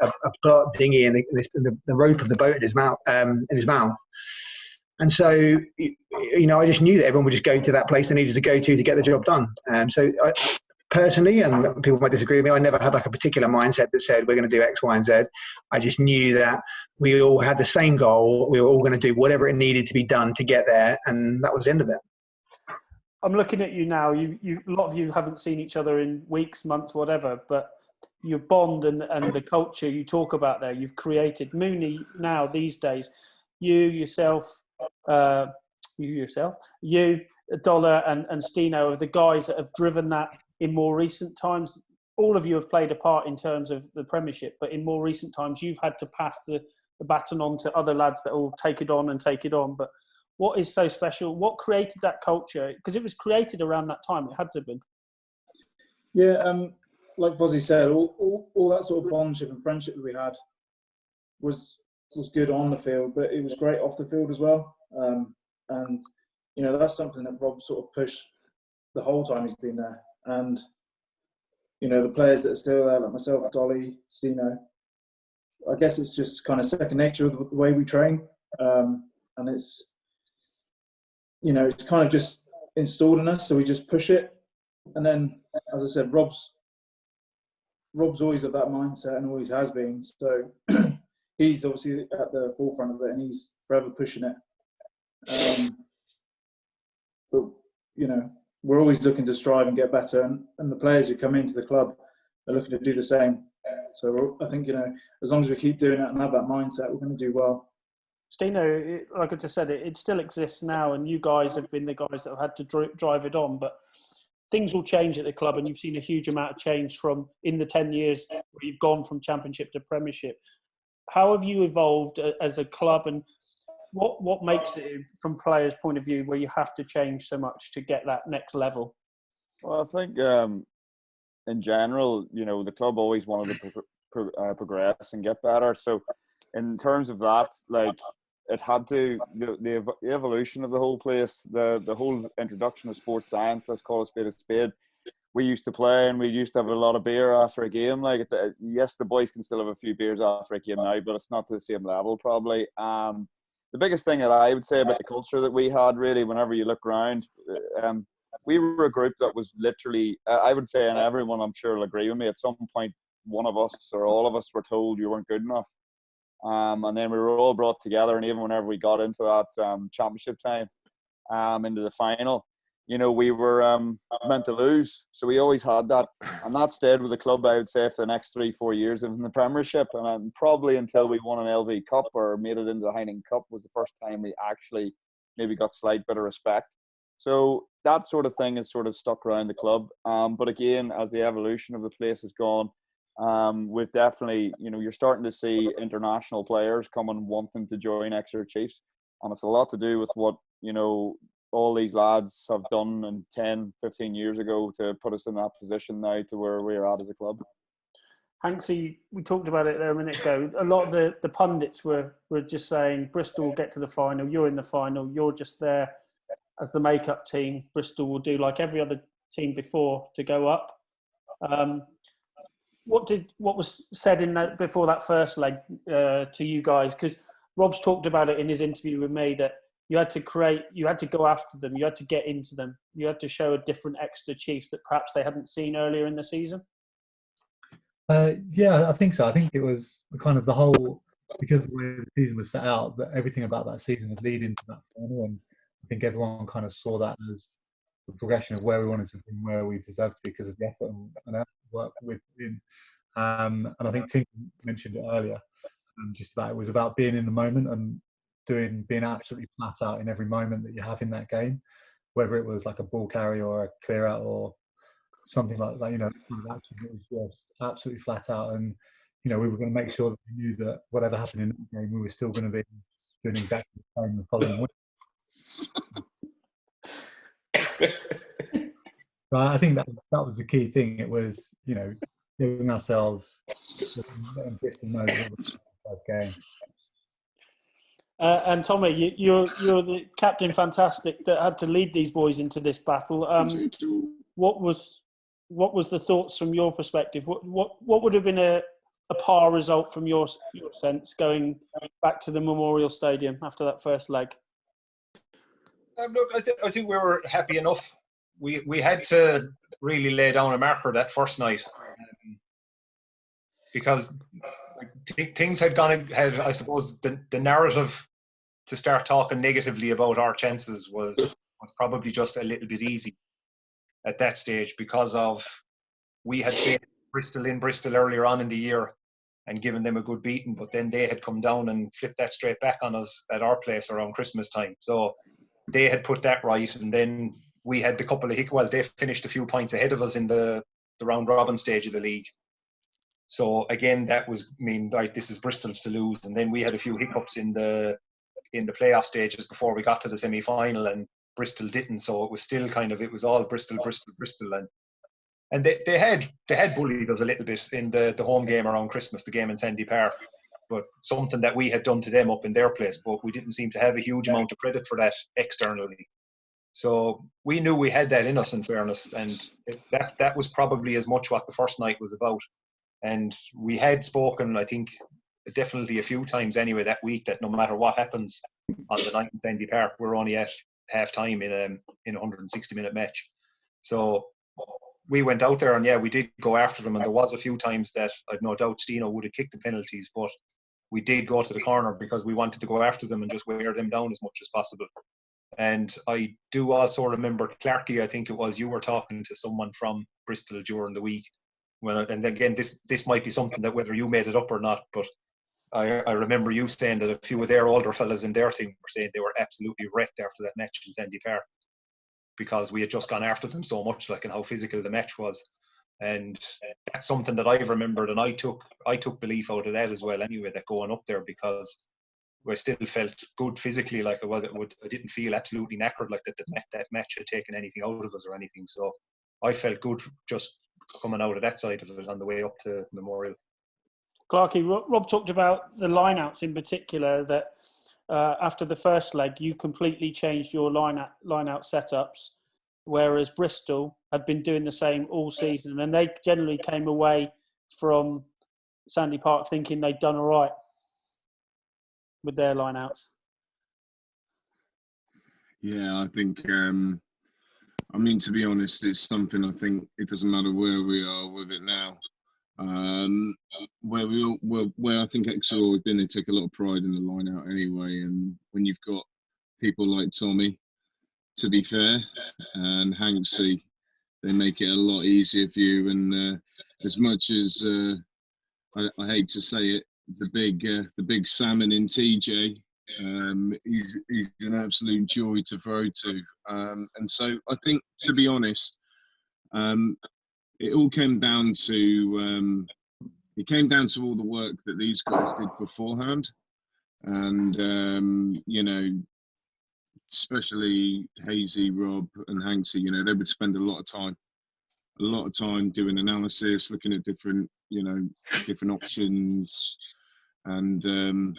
B: dinghy and the rope of the boat in his mouth. And so, I just knew that everyone would just go to that place they needed to go to get the job done. Personally, and people might disagree with me, I never had like a particular mindset that said we're going to do X, Y, and Z. I just knew that we all had the same goal. We were all going to do whatever it needed to be done to get there, and that was the end of it.
A: I'm looking at you now. A lot of you haven't seen each other in weeks, months, whatever, but your bond and the culture you talk about there, you've created. Mooney now these days, you, Dollar and Stino are the guys that have driven that. In more recent times, all of you have played a part in terms of the Premiership, but in more recent times, you've had to pass the baton on to other lads that will take it on. But what is so special? What created that culture? Because it was created around that time. It had to have been.
M: Yeah, like Fozzie said, all that sort of bondship and friendship that we had was good on the field, but it was great off the field as well. And you know, that's something that Rob sort of pushed the whole time he's been there. And you know, the players that are still there, like myself, Dolly, Stino, I guess it's just kind of second nature of the way we train. And it's, you know, it's kind of just installed in us, so we just push it. And then, as I said, Rob's always of that mindset and always has been. So he's obviously at the forefront of it, and he's forever pushing it. But you know, we're always looking to strive and get better, and the players who come into the club are looking to do the same. So I think, you know, as long as we keep doing it and have that mindset, we're going to do well.
A: Stino, like I just said, it still exists now, and you guys have been the guys that have had to drive it on. But things will change at the club, and you've seen a huge amount of change from in the 10 years where you've gone from Championship to Premiership. How have you evolved as a club, and what makes it, from players' point of view, where you have to change so much to get that next level?
H: Well, I think in general, you know, the club always wanted to progress and get better. So in terms of that, like, it had to, the evolution of the whole place, the whole introduction of sports science, let's call a spade. We used to play and we used to have a lot of beer after a game. Like, yes, the boys can still have a few beers after a game now, but it's not to the same level probably. The biggest thing that I would say about the culture that we had, really, whenever you look around, we were a group that was literally, I would say, and everyone I'm sure will agree with me, at some point, one of us or all of us were told you weren't good enough. And then we were all brought together, and even whenever we got into that championship time, into the final, you know, we were meant to lose. So we always had that. And that stayed with the club, I would say, for the next 3-4 years in the Premiership. And probably until we won an LV Cup or made it into the Heineken Cup was the first time we actually maybe got slight bit of respect. So that sort of thing has sort of stuck around the club. But again, as the evolution of the place has gone, we've definitely, you know, you're starting to see international players coming wanting to join Exeter Chiefs. And it's a lot to do with what, you know, all these lads have done in 10, 15 years ago to put us in that position now to where we're at as a club.
A: Hanksy, we talked about it there a minute ago. A lot of the pundits were just saying Bristol will get to the final, you're in the final, you're just there as the makeup team. Bristol will do like every other team before to go up. What was said in that before that first leg to you guys? Because Rob's talked about it in his interview with me that you had to go after them, you had to get into them, you had to show a different Exeter Chiefs that perhaps they hadn't seen earlier in the season.
E: Yeah, I think so. I think it was kind of the whole, because the way the season was set out, that everything about that season was leading to that final, and I think everyone kind of saw that as the progression of where we wanted to be and where we deserved to be because of the effort and work we've been. And I think Tim mentioned it earlier, just that it was about being in the moment and being absolutely flat out in every moment that you have in that game, whether it was like a ball carry or a clear out or something like that. You know, it was just absolutely flat out, and you know, we were going to make sure that we knew that whatever happened in that game, we were still going to be doing exactly the same the following week. But I think that was the key thing. It was, you know, giving ourselves letting Bristol know that it was the first game.
A: And Tommy, you're the captain, fantastic, that had to lead these boys into this battle. What was the thoughts from your perspective? What would have been a par result from your sense going back to the Memorial Stadium after that first leg?
G: Look, I think we were happy enough. We had to really lay down a marker that first night because things had I suppose the narrative to start talking negatively about our chances was probably just a little bit easy at that stage because of we had played Bristol in Bristol earlier on in the year and given them a good beating, but then they had come down and flipped that straight back on us at our place around Christmas time. So they had put that right, and then we had the couple of they finished a few points ahead of us in the round robin stage of the league. So again, that was right, this is Bristol's to lose, and then we had a few hiccups in the playoff stages before we got to the semi-final, and Bristol didn't. So it was still it was all Bristol, and And they had bullied us a little bit in the home game around Christmas, the game in Sandy Park. But something that we had done to them up in their place, but we didn't seem to have a huge amount of credit for that externally. So we knew we had that in us, in fairness, and that was probably as much what the first night was about. And we had spoken, I think, definitely a few times anyway that week, that no matter what happens on the night in Sandy Park, we're only at half time in a 160-minute match. So we went out there and yeah, we did go after them, and there was a few times that I've no doubt Stino would have kicked the penalties, but we did go to the corner because we wanted to go after them and just wear them down as much as possible. And I do also remember, Clarkey, I think it was, you were talking to someone from Bristol during the week. Well, and again, this might be something that whether you made it up or not, but I remember you saying that a few of their older fellas in their team were saying they were absolutely wrecked after that match in Sandy Park because we had just gone after them so much, like, and how physical the match was. And that's something that I've remembered, and I took belief out of that as well anyway, that going up there, because I still felt good physically, like I didn't feel absolutely knackered, like that match had taken anything out of us or anything. So I felt good just coming out of that side of it on the way up to Memorial.
A: Clarkey, Rob talked about the lineouts in particular, that after the first leg, you completely changed your lineout setups, whereas Bristol had been doing the same all season, and they generally came away from Sandy Park thinking they'd done all right with their lineouts.
I: Yeah, I think, I mean, to be honest, it's something I think it doesn't matter where we are with it now. Where I think Exeter always been, they take a lot of pride in the line out anyway. And when you've got people like Tommy, to be fair, and Hanksy, they make it a lot easier for you. And as much as I hate to say it, the big salmon in TJ, he's an absolute joy to throw to. And so I think, to be honest, it all came down to all the work that these guys did beforehand, and you know, especially Hazy, Rob, and Hanksy. You know, they would spend a lot of time doing analysis, looking at different options, and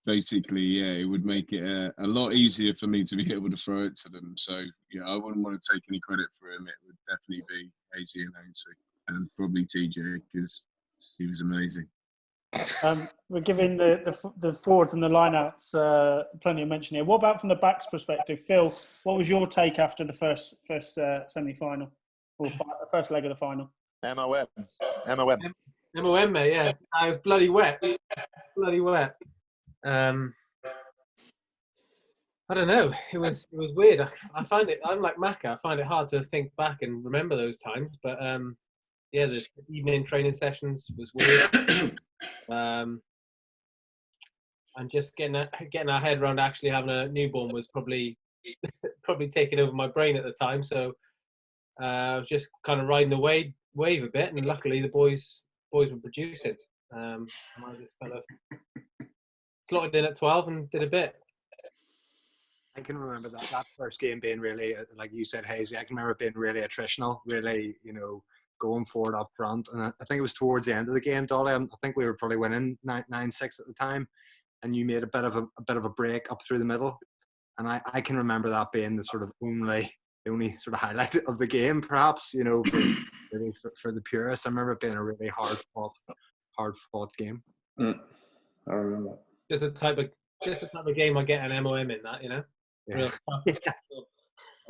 I: basically, yeah, it would make it a lot easier for me to be able to throw it to them. So yeah, I wouldn't want to take any credit for him. It would definitely be Hazy and Hanksy, and probably TJ, because he was amazing.
A: We're giving the forwards and the lineouts plenty of mention here. What about from the backs perspective, Phil? What was your take after the first semi-final, or first leg of the final?
N: MOM, mate. Yeah, I was bloody wet. I don't know. It was weird. I find it. I'm like Macca. I find it hard to think back and remember those times. But yeah, the evening training sessions was weird. And just getting our head around actually having a newborn was probably taking over my brain at the time. So I was just kind of riding the wave a bit, and luckily the boys were producing. And I just kind of slotted in at 12 and did a bit.
O: I can remember that first game being really, like you said, Hazy. I can remember it being really attritional, really, going forward up front. And I think it was towards the end of the game, Dolly. I think we were probably winning 9-6 at the time, and you made a bit of a break up through the middle. And I can remember that being the sort of only sort of highlight of the game, perhaps, for the purists. I remember it being a really hard fought game.
K: I remember.
N: Just the type of game I get an MOM in that,
O: Yeah.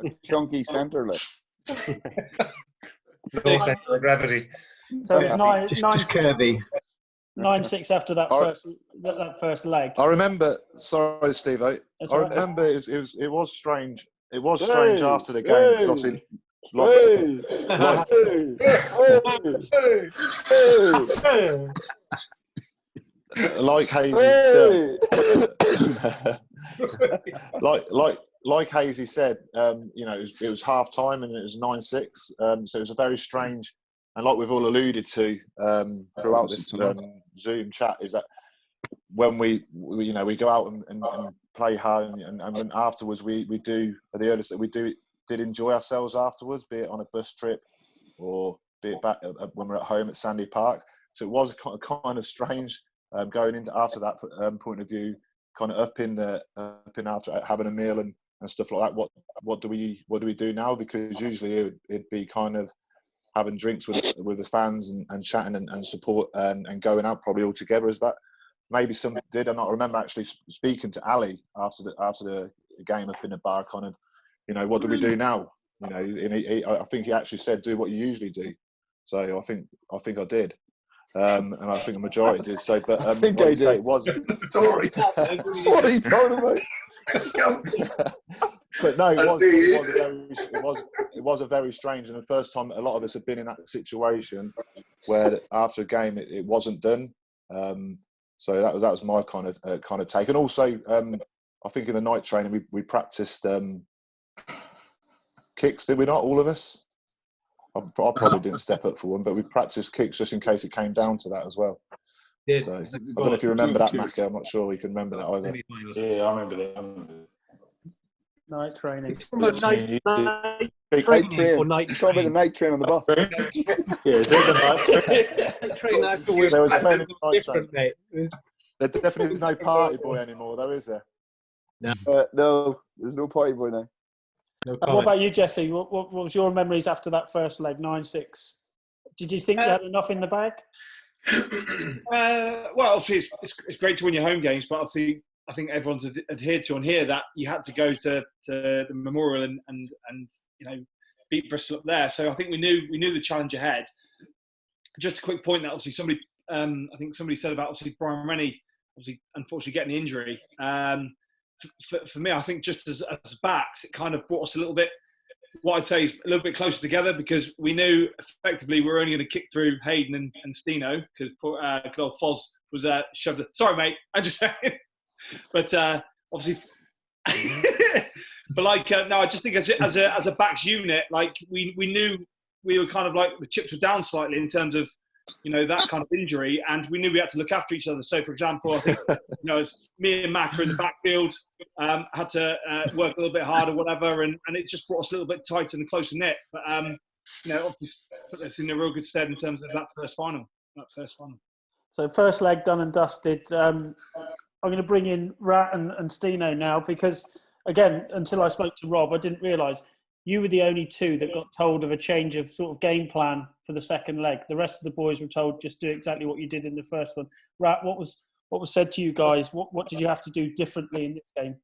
H: A chunky centre, like.
G: No centre of gravity.
A: So it was
B: just curvy.
A: 9-6 after that first leg.
J: I remember. Sorry, Steve. I remember it was strange. It was strange after the game. Obviously, like Hazy said, like Hazy said, it was half time and it was 9-6. So it was a very strange, and like we've all alluded to throughout this Zoom chat, is that when we go out and play hard, and afterwards we do, at the earliest that we did enjoy ourselves afterwards, be it on a bus trip or be it back when we're at home at Sandy Park. So it was kind of strange going into after that point of view, kind of up in after having a meal and stuff like that. What do we do now? Because usually it'd be kind of having drinks with the fans and chatting and support and going out probably all together as that. Maybe some did. I remember actually speaking to Ali after the game up in the bar, kind of, what do we do now? And I think he actually said, do what you usually do. So I think I did. And I think the majority did. So, but
H: I think I did.
J: Say it was
L: story.
H: What are you talking about?
J: But no, it was a very strange, and the first time a lot of us had been in that situation where after a game it wasn't done. So that was my kind of take, and also I think in the night training we practiced kicks, did we not? All of us. I probably didn't step up for one, but we practiced kicks just in case it came down to that as well.
N: Yes.
J: So I don't know if you remember that, Macca. I'm not sure we can remember that either.
K: Yeah, I remember that.
A: Night training.
N: Night training or night
H: Talk about the night train on the bus.
K: Yeah, is that the
N: night train afterwards?
J: There was plenty of night
N: Different,
J: train.
N: mate.
J: There definitely is no party boy anymore, though, is there?
H: No, there's no party boy now.
N: No
A: what about you, Jesse? What was your memories after that first leg, 9-6? Did you think you had enough in the bag?
C: Well, obviously it's great to win your home games, but obviously I think everyone's adhered to on here that you had to go to the Memorial and beat Bristol up there. So I think we knew the challenge ahead. Just a quick point that obviously somebody I think somebody said about obviously Brian Rennie obviously unfortunately getting the injury. For me, I think just as backs, it kind of brought us a little bit, what I'd say is a little bit closer together, because we knew effectively we were only going to kick through Hayden and Steno, because good old Foz was shoved. Sorry, mate, I'm just saying. But obviously, but no, I just think as a backs unit, like we knew we were kind of like the chips were down slightly in terms of that kind of injury, and we knew we had to look after each other. So, for example, I think as me and Mac are in the backfield, had to work a little bit harder, whatever, and it just brought us a little bit tighter and closer knit. But obviously put us in a real good stead in terms of that first final.
A: So first leg done and dusted. I'm going to bring in Rat and Steno now, because again, until I spoke to Rob, I didn't realise you were the only two that got told of a change of sort of game plan for the second leg. The rest of the boys were told just do exactly what you did in the first one. Rat, what was said to you guys? What did you have to do differently in this game?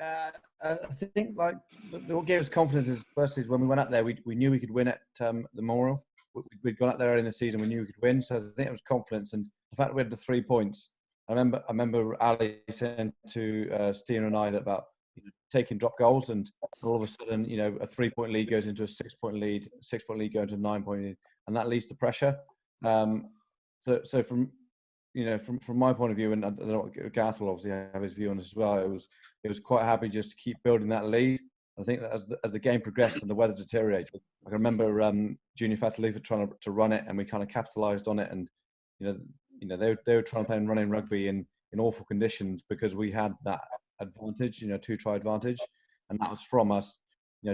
D: I think what gave us confidence is firstly when we went up there, we knew we could win at the Memorial. We'd gone up there early in the season, we knew we could win. So I think it was confidence, and the fact that we had the 3 points. I remember Ali saying to Stina and I that about taking drop goals, and all of a sudden, a 3-point lead goes into a 6-point lead, 6-point lead goes into a 9-point lead, and that leads to pressure. So from my point of view, and I don't know what Gareth will obviously have his view on this as well, it was quite happy just to keep building that lead. I think that as the game progressed and the weather deteriorated, I can remember Junior Fatalifa trying to run it, and we kind of capitalised on it, and they were trying to play and running rugby in awful conditions because we had that advantage, 2-try advantage, and that was from us,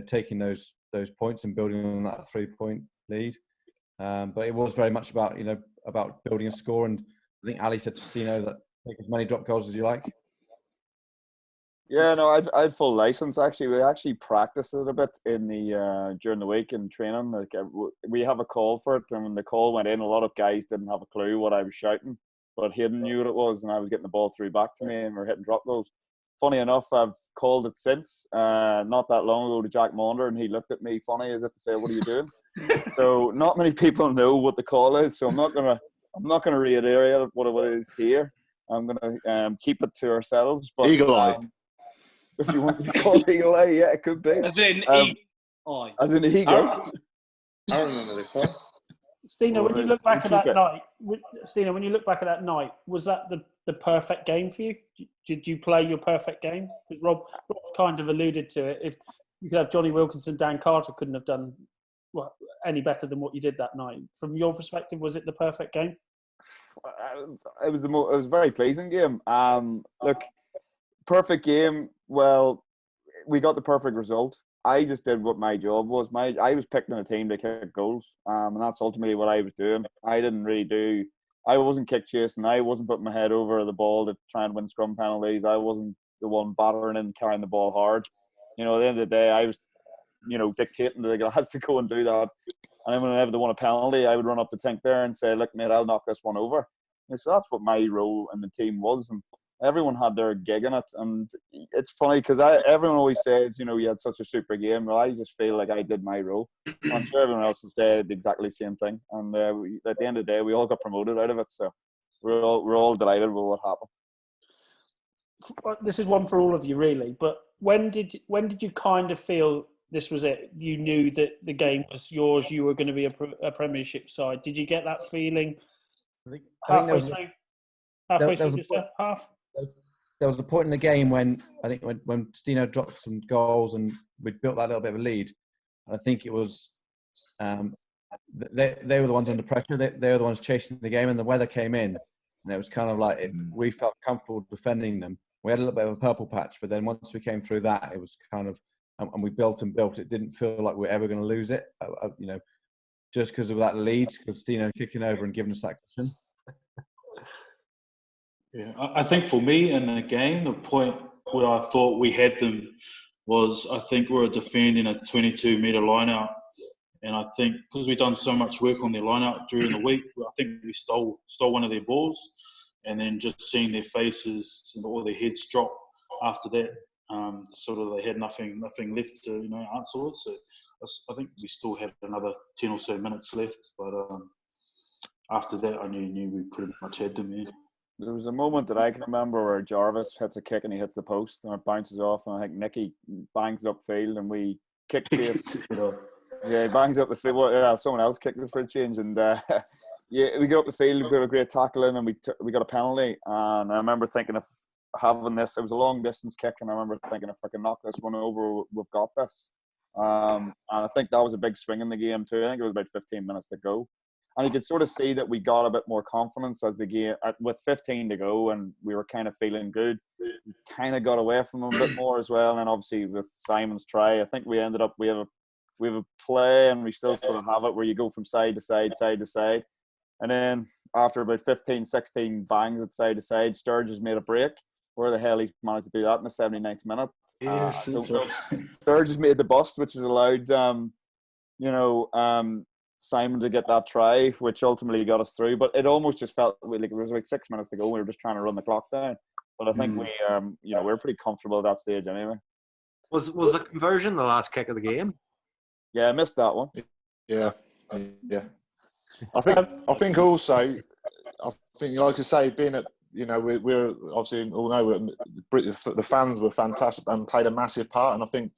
D: taking those points and building on that 3-point lead. But it was very much about building a score, and I think Ali said to Steno that take as many drop goals as you like.
H: Yeah, no, I had full license. Actually, we actually practiced it a bit in the during the week in training. Like we have a call for it, and when the call went in, a lot of guys didn't have a clue what I was shouting, but Hayden knew what it was, and I was getting the ball through back to me, and we're hitting drop goals. Funny enough, I've called it since not that long ago to Jack Maunder, and he looked at me funny as if to say, "What are you doing?" So not many people know what the call is, so I'm not gonna reiterate what it is here. I'm gonna keep it to ourselves. But
J: Eagle Eye.
H: If you want to be called Eagle Eye, yeah, it could be.
C: As in Eagle Eye.
H: As in Eagle.
L: I remember the call.
A: Stina, when you look back at that night, was that the perfect game for you? Did you play your perfect game? Because Rob kind of alluded to it. If you could have Johnny Wilkinson, Dan Carter couldn't have done any better than what you did that night. From your perspective, was it the perfect game?
H: It was a very pleasing game. Look, perfect game. Well, we got the perfect result. I just did what my job was. I was picked in a team to kick goals, and that's ultimately what I was doing. I wasn't kick chasing. I wasn't putting my head over the ball to try and win scrum penalties. I wasn't the one battering and carrying the ball hard. At the end of the day, I was, dictating to the guys to go and do that. And then whenever they won a penalty, I would run up the tank there and say, "Look, mate, I'll knock this one over." And so that's what my role in the team was. And everyone had their gig in it. And it's funny because everyone always says, you had such a super game. Well, I just feel like I did my role. I'm sure everyone else has said exactly the same thing. And at the end of the day, we all got promoted out of it. So we're all delighted with what happened.
A: This is one for all of you, really. But when did you kind of feel this was it? You knew that the game was yours. You were going to be a Premiership side. Did you get that feeling halfway through? Halfway through the second half.
D: There was a point in the game when Stino dropped some goals and we built that little bit of a lead. And I think it was they were the ones under pressure. They were the ones chasing the game, and the weather came in, and it was kind of like we felt comfortable defending them. We had a little bit of a purple patch, but then once we came through that, it was kind of and we built and built. It didn't feel like we were ever going to lose it. Just because of that lead, because Stino kicking over and giving us that cushion.
K: Yeah, I think for me in the game, the point where I thought we had them was I think we were defending a 22-metre line-out. And I think because we've done so much work on their line-out during the week, I think we stole one of their balls. And then just seeing their faces and all their heads drop after that, sort of they had nothing left to answer with. So I think we still had another 10 or so minutes left. But after that, I knew we pretty much had them, yeah.
H: There was a moment that I can remember where Jarvis hits a kick and he hits the post and it bounces off, and I think Nicky bangs it upfield and we kick chase. Yeah, he bangs up the field. Well, yeah, someone else kicked the for a change, and we got up the field. We got a great tackle in, and we got a penalty. And I remember thinking of having this. It was a long distance kick, and I remember thinking if I can knock this one over, we've got this. And I think that was a big swing in the game too. I think it was about 15 minutes to go. And you could sort of see that we got a bit more confidence as the game, with 15 to go, and we were kind of feeling good. We kind of got away from them a bit more as well. And obviously with Simon's try, I think we ended up, we have a play, and we still sort of have it where you go from side to side, side to side. And then after about 15, 16 bangs at side to side, Sturgis made a break. Where the hell he's managed to do that in the 79th minute?
K: Yes, that's right.
H: Sturgis made the bust, which has allowed, Simon to get that try, which ultimately got us through. But it almost just felt like it was like 6 minutes to go. We were just trying to run the clock down. But I think we were pretty comfortable at that stage anyway.
P: Was the conversion the last kick of the game?
H: Yeah, I missed that one.
J: Yeah. I think also, I think like I say, being at we're obviously all know the fans were fantastic and played a massive part. And I think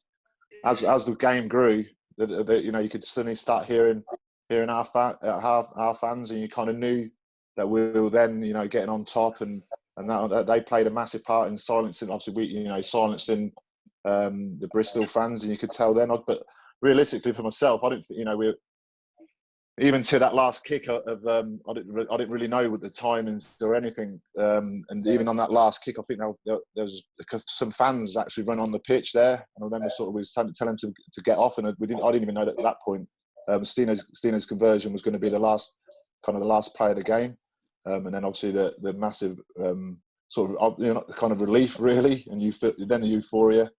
J: as the game grew, you could suddenly start hearing our fans, and you kind of knew that we were then getting on top, and that they played a massive part in silencing. Obviously, silencing the Bristol fans, and you could tell then. But realistically, for myself, I didn't think we even to that last kick of I didn't really know what the timings or anything. And even on that last kick, I think there was some fans actually run on the pitch there. And I remember sort of we was telling them to get off, and I didn't even know that at that point Stino's conversion was going to be the last play of the game. And then obviously the massive sort of kind of relief really, and then the euphoria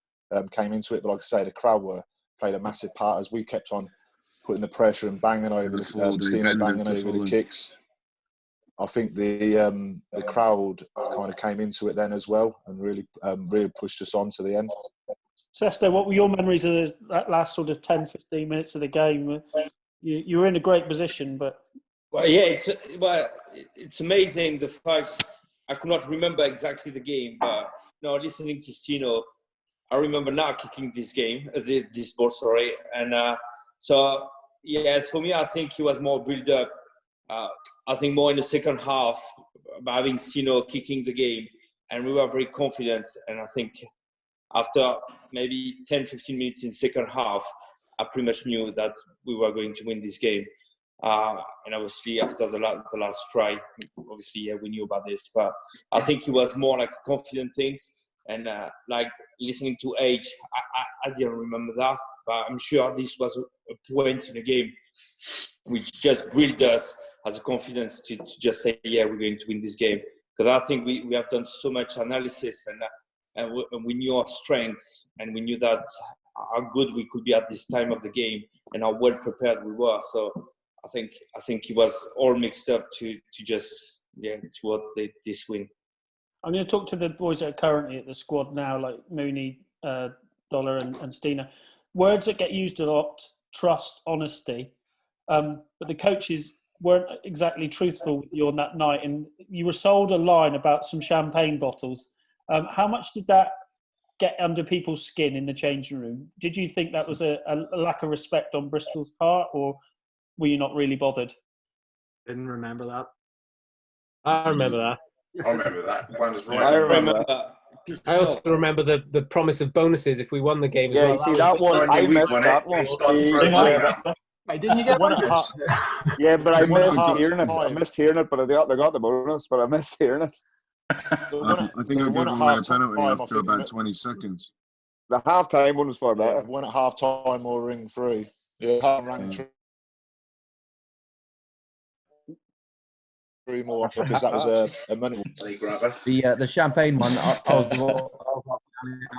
J: came into it. But like I say, the crowd played a massive part as we kept on putting the pressure and banging over Stino banging over the kicks. I think the crowd kind of came into it then as well, and really pushed us on to the end.
A: Sesto, what were your memories of that last sort of 10, 15 minutes of the game? You were in a great position, but...
F: Well, yeah, it's amazing the fact I could not remember exactly the game, but listening to Stino, I remember now kicking this ball, sorry. And so, yes, for me, I think he was more built up. I think more in the second half, having Stino kicking the game, and we were very confident. And I think after maybe 10, 15 minutes in second half, I pretty much knew that we were going to win this game. And obviously after the last try, obviously we knew about this, but I think it was more like confident things. And like listening to H, I didn't remember that. but I'm sure this was a point in the game which just built us as a confidence to just say, yeah, we're going to win this game. Because I think we have done so much analysis and we knew our strengths and we knew that how good we could be at this time of the game and how well prepared we were. So I think it was all mixed up to what this win.
A: I'm going to talk to the boys that are currently at the squad now, like Mooney, Dollar and Stina. Words that get used a lot: trust, honesty. But the coaches weren't exactly truthful with you on that night, and you were sold a line about some champagne bottles. How much did that get under people's skin in the changing room? Did you think that was a lack of respect on Bristol's part, or were you not really bothered?
P: Didn't remember that.
N: I remember that.
L: I remember that. One was right.
H: I remember that.
N: I also remember the promise of bonuses if we won the game as
H: Yeah,
N: well.
H: you see that one. I missed that one.
B: Hey, didn't you get bonus?
H: Yeah, but I missed
J: half
H: hearing it.
J: time.
H: I missed hearing it, but they got the bonus, but I missed hearing it.
I: I think I gave away a penalty after about 20 seconds.
H: The half-time one was far better.
J: One at half time or ring through. Yeah, half rang through more because that was a money grabber.
D: The champagne one, I was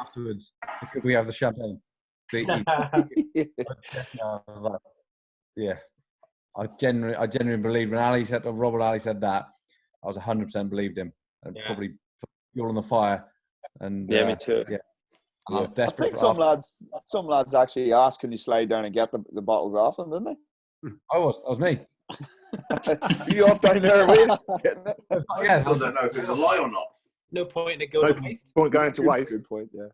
D: afterwards. Could we have the champagne? I was like, yeah. I genuinely believed when Robert Ali said that, I was 100% believed him and probably put fuel on the fire. And
F: me too.
D: Yeah.
H: Yeah.
D: I'm desperate.
H: I think some lads actually asked, "Can you slide down and get the bottles off them?" Didn't they?
D: That was me.
H: You off down there waiting?
L: I don't know if it's a lie or not.
N: No point in it going to waste.
J: Point going to waste.
H: Good point. Yeah.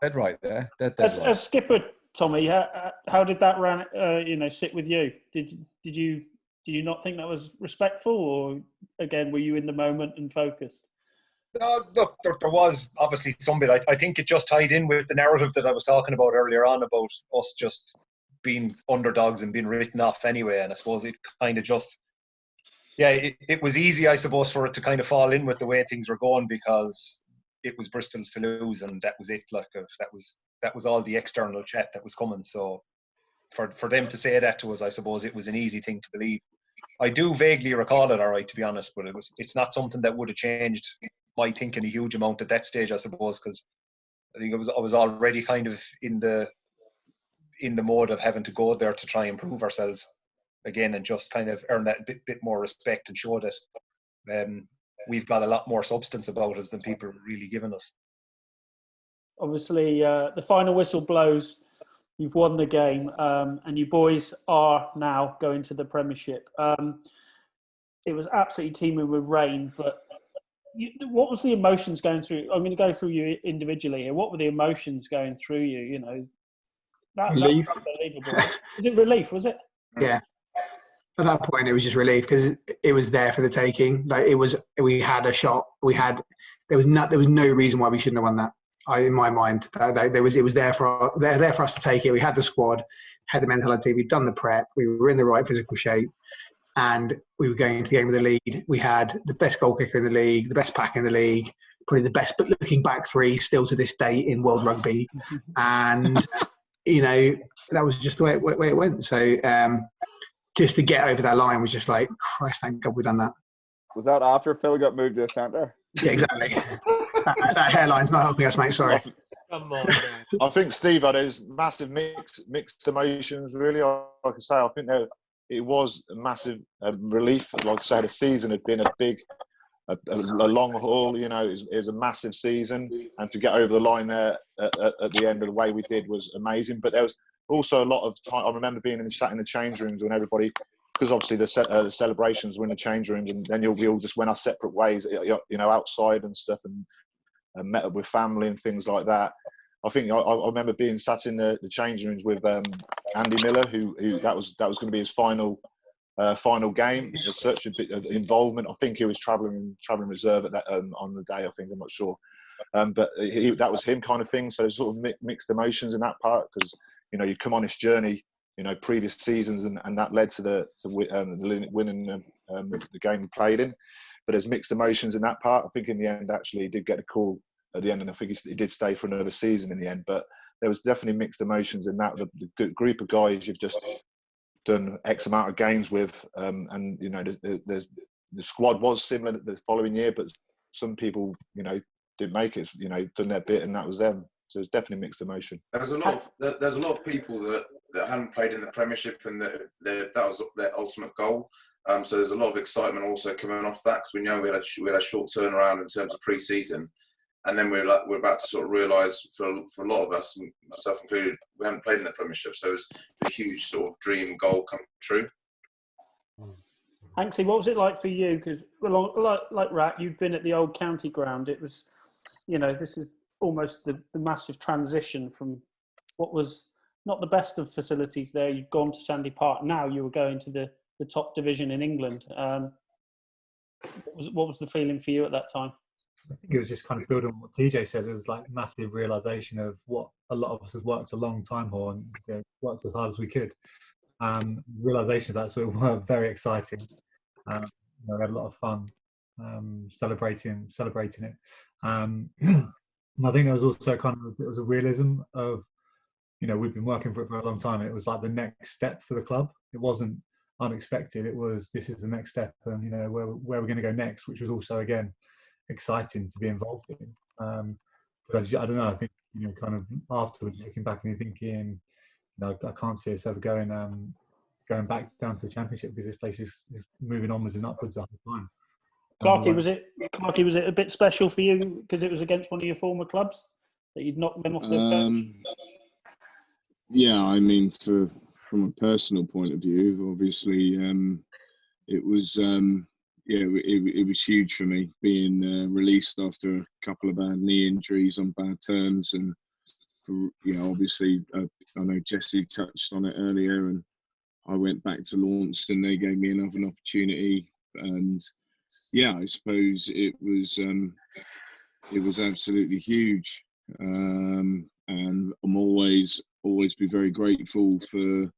D: Dead right there. Dead
A: As
D: right.
A: skipper, Tommy, how did that sit with you? Did you not think that was respectful, or again were you in the moment and focused?
G: No, look, there was obviously some bit. I think it just tied in with the narrative that I was talking about earlier on about us just being underdogs and being written off anyway. And I suppose it kind of just, it was easy, I suppose, for it to kind of fall in with the way things were going because it was Bristol's to lose, and that was it. Like that was all the external chat that was coming. So for them to say that to us, I suppose it was an easy thing to believe. I do vaguely recall it, all right, to be honest, but it's not something that would have changed my thinking a huge amount at that stage, I suppose, because I think I was already kind of in the mode of having to go there to try and prove ourselves again and just kind of earn that bit more respect and show that we've got a lot more substance about us than people are really giving us.
A: Obviously, the final whistle blows. You've won the game, and you boys are now going to the Premiership. It was absolutely teeming with rain, but what was the emotions going through? I'm going to go through you individually here. What were the emotions going through you? You know,
B: Relief.
A: that was unbelievable. Was it relief? Was it?
B: Yeah. At that point, it was just relief because it was there for the taking. Like we had a shot. There was no reason why we shouldn't have won that. In my mind, it was there for us to take it. We had the squad, had the mentality. We'd done the prep. We were in the right physical shape, and we were going into the game with the lead. We had the best goal kicker in the league, the best pack in the league, probably the best looking back three still to this day in world rugby, and that was just the way it went. So just to get over that line was just like, Christ, thank God we've done that.
H: Was that after Phil got moved to the centre?
B: Yeah, exactly. that hairline's not helping us, mate. Sorry.
N: Come on.
J: I think Steve had his massive mixed emotions. Really, like I say, I think it was a massive relief. Like I say, the season had been a long haul. It was a massive season, and to get over the line there at the end of the way we did was amazing. But there was also a lot of time. I remember being sat in the change rooms when everybody, because obviously the celebrations were in the change rooms, and then we all just went our separate ways, outside and stuff, and met up with family and things like that. I think I remember being sat in the change rooms with Andy Miller, who that was going to be his final game. There's such a bit of involvement. I think he was travelling reserve at that on the day. I think, I'm not sure, but that was him kind of thing. So there's sort of mixed emotions in that part because you come on this journey, previous seasons, and that led to the winning of the game we played in. But there's mixed emotions in that part. I think in the end, actually, he did get a call at the end, and I think he did stay for another season in the end. But there was definitely mixed emotions in that. The good group of guys you've just done X amount of games with, and you know, the squad was similar the following year, but some people, you know, didn't make it. You know, done their bit, and that was them. So it's definitely mixed emotion.
L: There's a lot of people that hadn't played in the Premiership, and that was their ultimate goal. So there's a lot of excitement also coming off that, because we know we had a short turnaround in terms of pre-season, and then we're about to sort of realise for a lot of us, myself included, we haven't played in the Premiership, so it's a huge sort of dream goal come true.
A: Hanksy, what was it like for you? Because like Rat, you've been at the old county ground. It was, you know, this is almost the massive transition from what was not the best of facilities there. You've gone to Sandy Park. Now you were going to the top division in England. What was the feeling for you at that time?
E: I think it was just kind of building on what TJ said. It was like massive realization of what a lot of us has worked a long time for, and worked as hard as we could. Realization of that, so it was very exciting. We had a lot of fun celebrating it. And I think there was also it was a realism of, you know, we've been working for it for a long time, and it was like the next step for the club. It wasn't unexpected. It was, this is the next step, and you know, where we're going to go next, which was also again exciting to be involved in. But I don't know. I think, you know, kind of afterwards, looking back and you're thinking, you know, I can't see us ever going back down to the Championship, because this place is moving onwards and upwards the whole time.
A: Clarky, was it a bit special for you because it was against one of your former clubs that you'd knocked them off the bench?
I: Yeah, I mean, from a personal point of view, obviously, it was it was huge for me being released after a couple of bad knee injuries on bad terms, and you know, obviously, I know Jesse touched on it earlier, and I went back to Launceston. They gave me another opportunity, and yeah, I suppose it was absolutely huge, and I'm always be very grateful for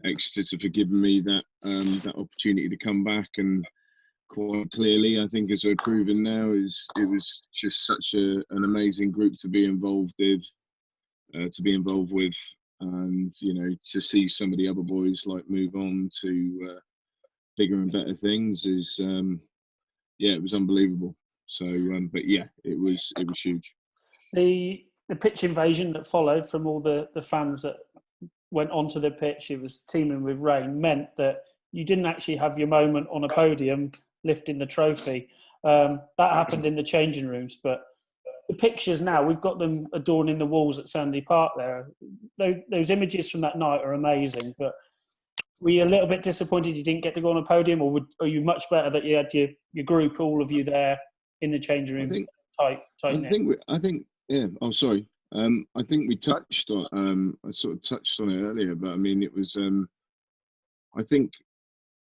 I: Exeter for giving me that opportunity to come back. And quite clearly, I think, as we're proving now, it was just such an amazing group to be involved with, and you know, to see some of the other boys like move on to bigger and better things is it was unbelievable. So but yeah, it was huge.
A: The pitch invasion that followed from all the fans that went onto the pitch, it was teeming with rain, meant that you didn't actually have your moment on a podium lifting the trophy. That happened in the changing rooms, but the pictures now, we've got them adorning the walls at Sandy Park there. Those images from that night are amazing, but were you a little bit disappointed you didn't get to go on a podium, or are you much better that you had your group, all of you there in the changing room, tight knit?
I: I think oh, sorry. I think we touched on. I sort of touched on it earlier, but I mean, it was. I think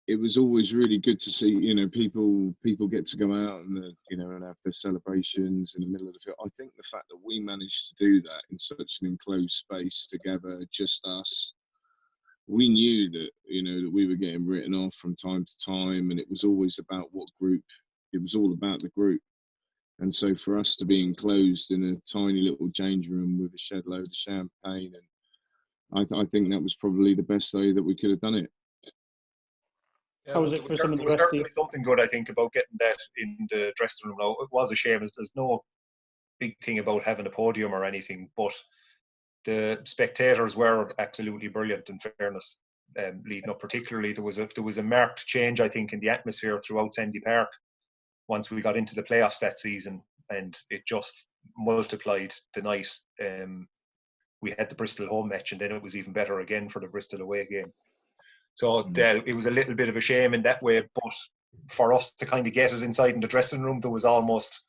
I: it was always really good to see, you know, people get to go out and you know, and have their celebrations in the middle of the field. I think the fact that we managed to do that in such an enclosed space together, just us, we knew that, you know, that we were getting written off from time to time, and it was always about what group. It was all about the group. And so for us to be enclosed in a tiny little change room with a shed load of champagne, and I think that was probably the best way that we could have done it.
A: Yeah, how was it for some of the rest of you?
G: Something good, I think, about getting that in the dressing room. Now, it was a shame. There's no big thing about having a podium or anything, but the spectators were absolutely brilliant, in fairness, leading up. Particularly, there was a marked change, I think, in the atmosphere throughout Sandy Park once we got into the playoffs that season, and it just multiplied the night. We had the Bristol home match, and then it was even better again for the Bristol away game. So it was a little bit of a shame in that way, but for us to kind of get it inside in the dressing room, there was almost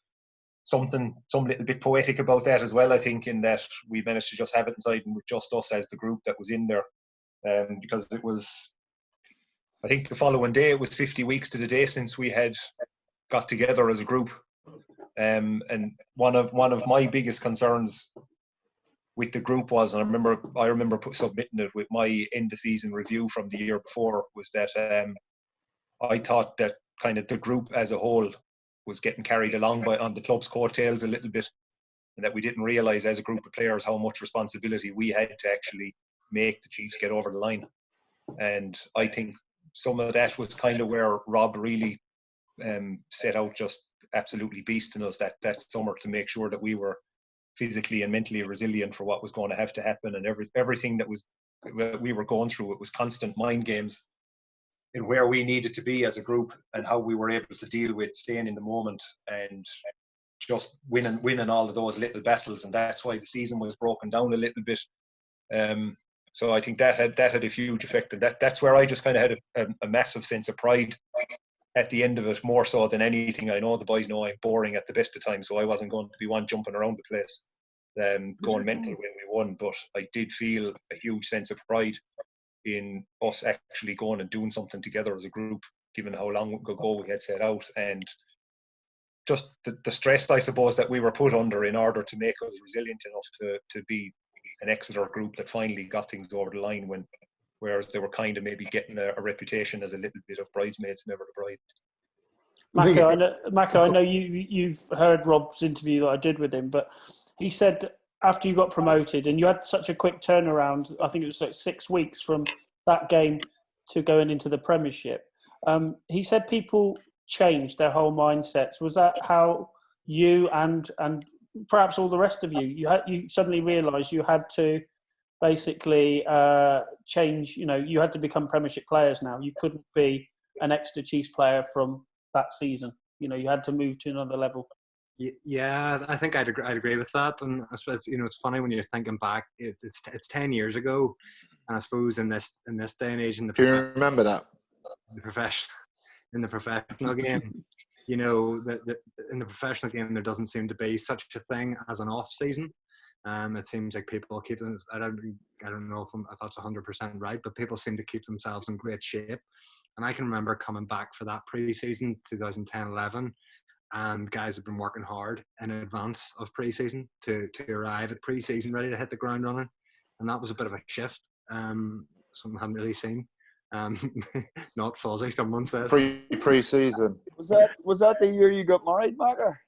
G: some little bit poetic about that as well, I think, in that we managed to just have it inside and with just us as the group that was in there. Because it was, I think the following day, it was 50 weeks to the day since we had got together as a group. And one of my biggest concerns with the group was, and I remember submitting it with my end of season review from the year before, was that I thought that kind of the group as a whole was getting carried along on the club's coattails a little bit. and that we didn't realise as a group of players how much responsibility we had to actually make the Chiefs get over the line. And I think some of that was kind of where Rob really set out just absolutely beasting us that summer to make sure that we were physically and mentally resilient for what was going to have to happen, and everything that we were going through. It was constant mind games in where we needed to be as a group and how we were able to deal with staying in the moment and just winning all of those little battles. And that's why the season was broken down a little bit. So I think that had a huge effect, and that's where I just kind of had a massive sense of pride at the end of it, more so than anything. I know the boys know I'm boring at the best of times, so I wasn't going to be one jumping around the place, going mental when we won. But I did feel a huge sense of pride in us actually going and doing something together as a group, given how long ago we had set out, and just the stress, I suppose, that we were put under in order to make us resilient enough to be an Exeter group that finally got things over the line, whereas they were kind of maybe getting a reputation as a little bit of bridesmaids, never the bride.
A: Mako, I know you've heard Rob's interview that I did with him, but he said after you got promoted and you had such a quick turnaround, I think it was like 6 weeks from that game to going into the Premiership. He said people changed their whole mindsets. Was that how you and perhaps all the rest of you suddenly realised you had to basically change? You had to become Premiership players now. You couldn't be an Exeter Chiefs player from that season. You had to move to another level.
O: Yeah, I think I'd agree with that. And I suppose it's funny when you're thinking back. It's 10 years ago, and I suppose in this day and age,
J: Do you remember that?
O: In the professional game, in the professional game, there doesn't seem to be such a thing as an off season. It seems like people keep them. I don't know if that's 100% right, but people seem to keep themselves in great shape. And I can remember coming back for that pre-season 2010-11. And guys have been working hard in advance of pre-season to arrive at pre-season ready to hit the ground running, and that was a bit of a shift. Something I hadn't really seen. Not fuzzy, someone says.
J: Pre-season.
H: Was that the year you got married, Macker?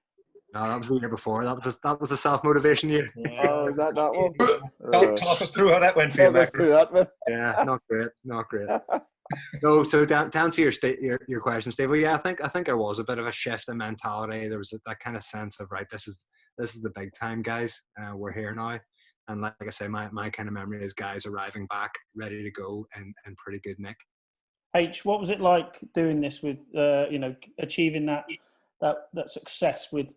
O: No, that was the year before. That was a self-motivation year.
H: Oh, is that one?
G: Talk us through how that went for you, Macker.
O: Yeah, not great. No, so down to your question, Steve. Well, yeah, I think there was a bit of a shift in mentality. There was that kind of sense of, right, this is the big time, guys. We're here now, and like I say, my kind of memory is guys arriving back, ready to go, and pretty good nick.
A: H, what was it like doing this with achieving that success with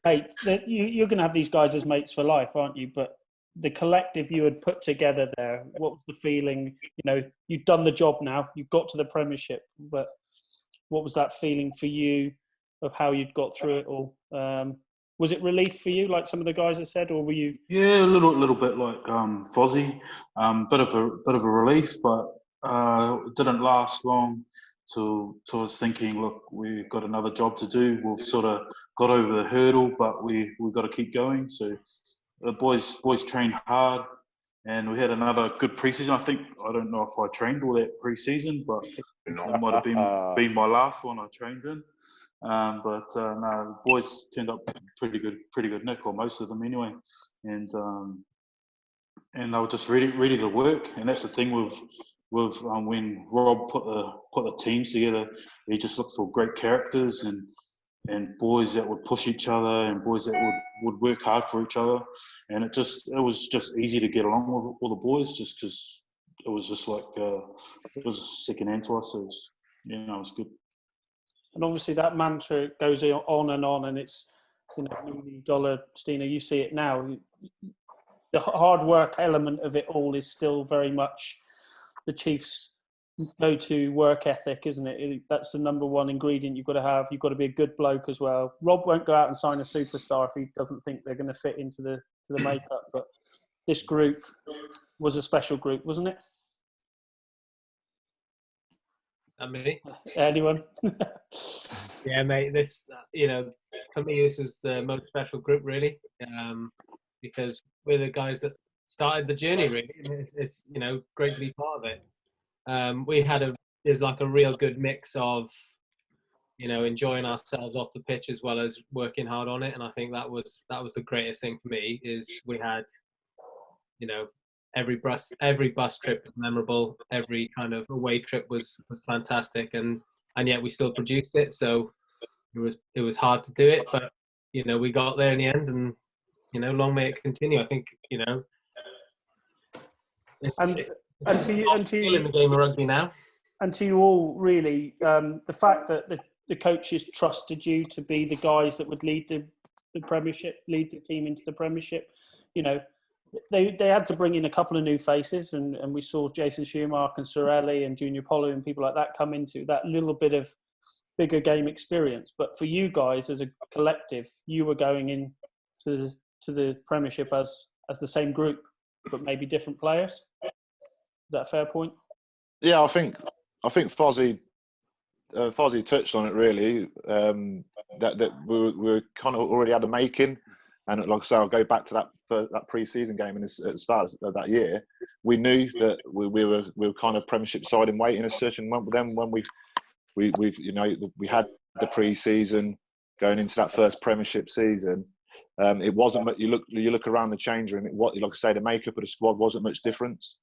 A: mates? You're going to have these guys as mates for life, aren't you? But the collective you had put together there, what was the feeling? You've done the job now, you've got to the Premiership, but what was that feeling for you of how you'd got through it all? Was it relief for you, like some of the guys have said, or were you?
K: Yeah, a little bit like fuzzy, bit of a relief, but it didn't last long till I was thinking, look, we've got another job to do. We've sort of got over the hurdle, but we've got to keep going. So the boys trained hard, and we had another good preseason. I don't know if I trained all that preseason, but it might have been my last one I trained in. No, the boys turned up pretty good nick, or most of them anyway, and they were just ready to work. And that's the thing with when Rob put the teams together, he just looked for great characters and boys that would push each other and boys that would work hard for each other. And it was just easy to get along with all the boys, just because it was just like it was second hand to us. So it was good.
A: And obviously that mantra goes on, and it's $1 Stina. You see it now. The hard work element of it all is still very much the Chiefs' go-to work ethic, isn't it? That's the number one ingredient you've got to have. You've got to be a good bloke as well. Rob won't go out and sign a superstar if he doesn't think they're going to fit into the makeup. But this group was a special group, wasn't it?
N: Me?
A: Anyone?
N: Yeah, mate. This, for me, this was the most special group, really, because we're the guys that started the journey. Really, it's great to be part of it. There's like a real good mix of enjoying ourselves off the pitch as well as working hard on it. And I think that was the greatest thing for me, is we had, every bus trip was memorable. Every kind of away trip was fantastic, and yet we still produced it. So it was hard to do it, but we got there in the end, and long may it continue. I think it's still in the game of rugby now.
A: And to you all, really, the fact that the coaches trusted you to be the guys that would lead the Premiership, lead the team into the Premiership. They had to bring in a couple of new faces, and we saw Jason Schumacher and Sorelli and Junior Polo and people like that come into that little bit of bigger game experience. But for you guys as a collective, you were going in to the Premiership as the same group, but maybe different players. Is that a fair point?
J: Yeah, I think Fozzie touched on it really. That we kind of already had the making, and like I say, I'll go back to that pre-season game, and at the start of that year, we knew that we were kind of Premiership side in waiting as such. And then when we had the pre-season going into that first Premiership season, it wasn't much. You look around the change room, like I say, the makeup of the squad wasn't much difference.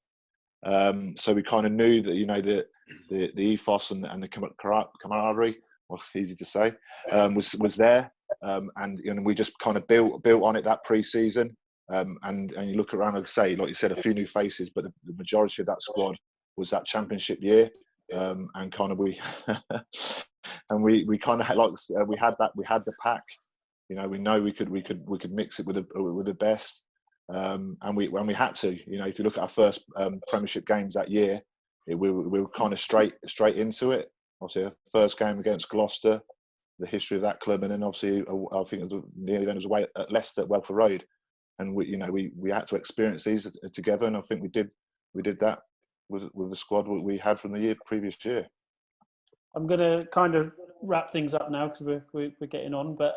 J: So we kind of knew that the ethos and the camaraderie, well, easy to say, was there, and we just kind of built on it that pre-season. And you look around, like you said, a few new faces, but the majority of that squad was that Championship year, and kind of we kind of had we had the pack. We know we could mix it with the best. And we had to, if you look at our first Premiership games that year, we were kind of straight into it. Obviously, our first game against Gloucester, the history of that club, and then obviously I think nearly then it was away at Leicester at Welford Road, and we had to experience these together, and I think we did that with the squad we had from the previous year.
A: I'm going to kind of wrap things up now because we're getting on, but.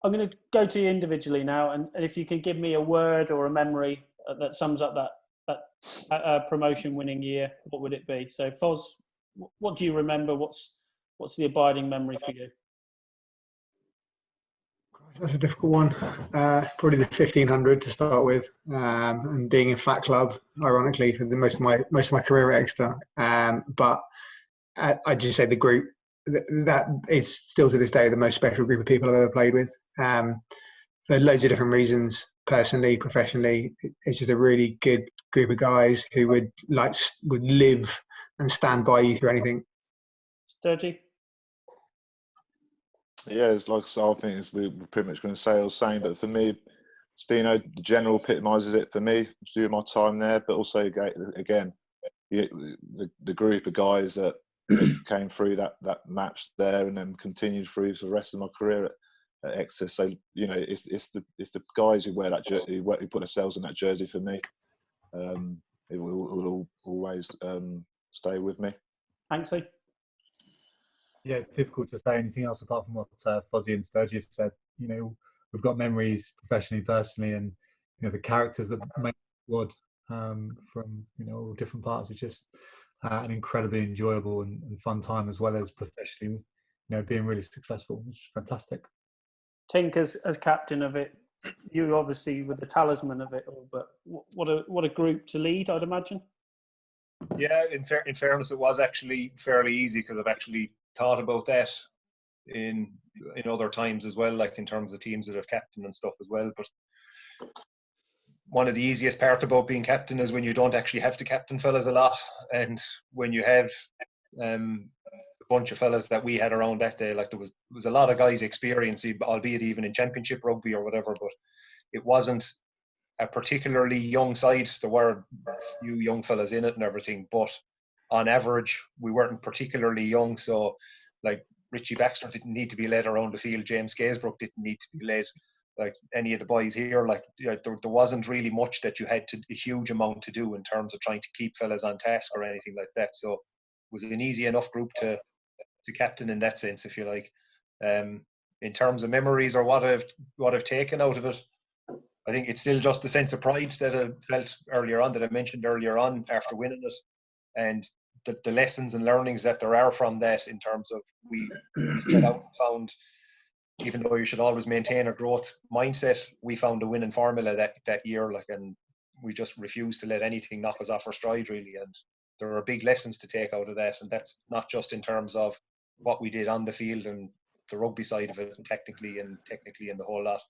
A: I'm going to go to you individually now, and if you can give me a word or a memory that sums up that promotion-winning year, what would it be? So, Foz, what do you remember? What's the abiding memory for you?
B: That's a difficult one. Probably the 1500 to start with, and being in Fat Club, ironically, for most of my career at Exeter. But I'd just say the group. That is still to this day the most special group of people I've ever played with. For loads of different reasons, personally, professionally. It's just a really good group of guys who would live and stand by you through anything.
A: Sturgy?
J: Yeah, it's like I think we're pretty much going to say the same, but for me, Stino, the general epitomises it for me, during my time there, but also again, the group of guys that came through that match there and then continued through for the rest of my career at Exeter. So it's the guys who wear that jersey, who put themselves in that jersey for me. It will always stay with me.
A: Thanks.
E: Yeah, difficult to say anything else apart from what Fozzie and Sturgy have said. We've got memories professionally, personally, and the characters that make the squad from all different parts. It's just an incredibly enjoyable and fun time, as well as professionally, being really successful, which is fantastic.
A: Tink, as captain of it, you obviously were the talisman of it all, but what a group to lead, I'd imagine.
G: Yeah, in fairness, it was actually fairly easy because I've actually thought about that in other times as well, like in terms of teams that have captained and stuff as well. But one of the easiest part about being captain is when you don't actually have to captain fellas a lot, and when you have a bunch of fellas that we had around that day, like there was a lot of guys experiencing, albeit even in championship rugby or whatever, but it wasn't a particularly young side. There were a few young fellas in it and everything, but on average we weren't particularly young. So like Richie Baxter didn't need to be led around the field, James Gaisbrook didn't need to be led, like any of the boys here, like there wasn't really much that you had a huge amount to do in terms of trying to keep fellas on task or anything like that. So it was an easy enough group to captain in that sense, if you like. In terms of memories or what I've taken out of it, I think it's still just the sense of pride that I felt earlier on, that I mentioned earlier on after winning it, and the lessons and learnings that there are from that, in terms of we set out and found, even though you should always maintain a growth mindset, we found a winning formula that year, like, and we just refused to let anything knock us off our stride, really. And there are big lessons to take out of that, and that's not just in terms of what we did on the field and the rugby side of it, and technically and the whole lot,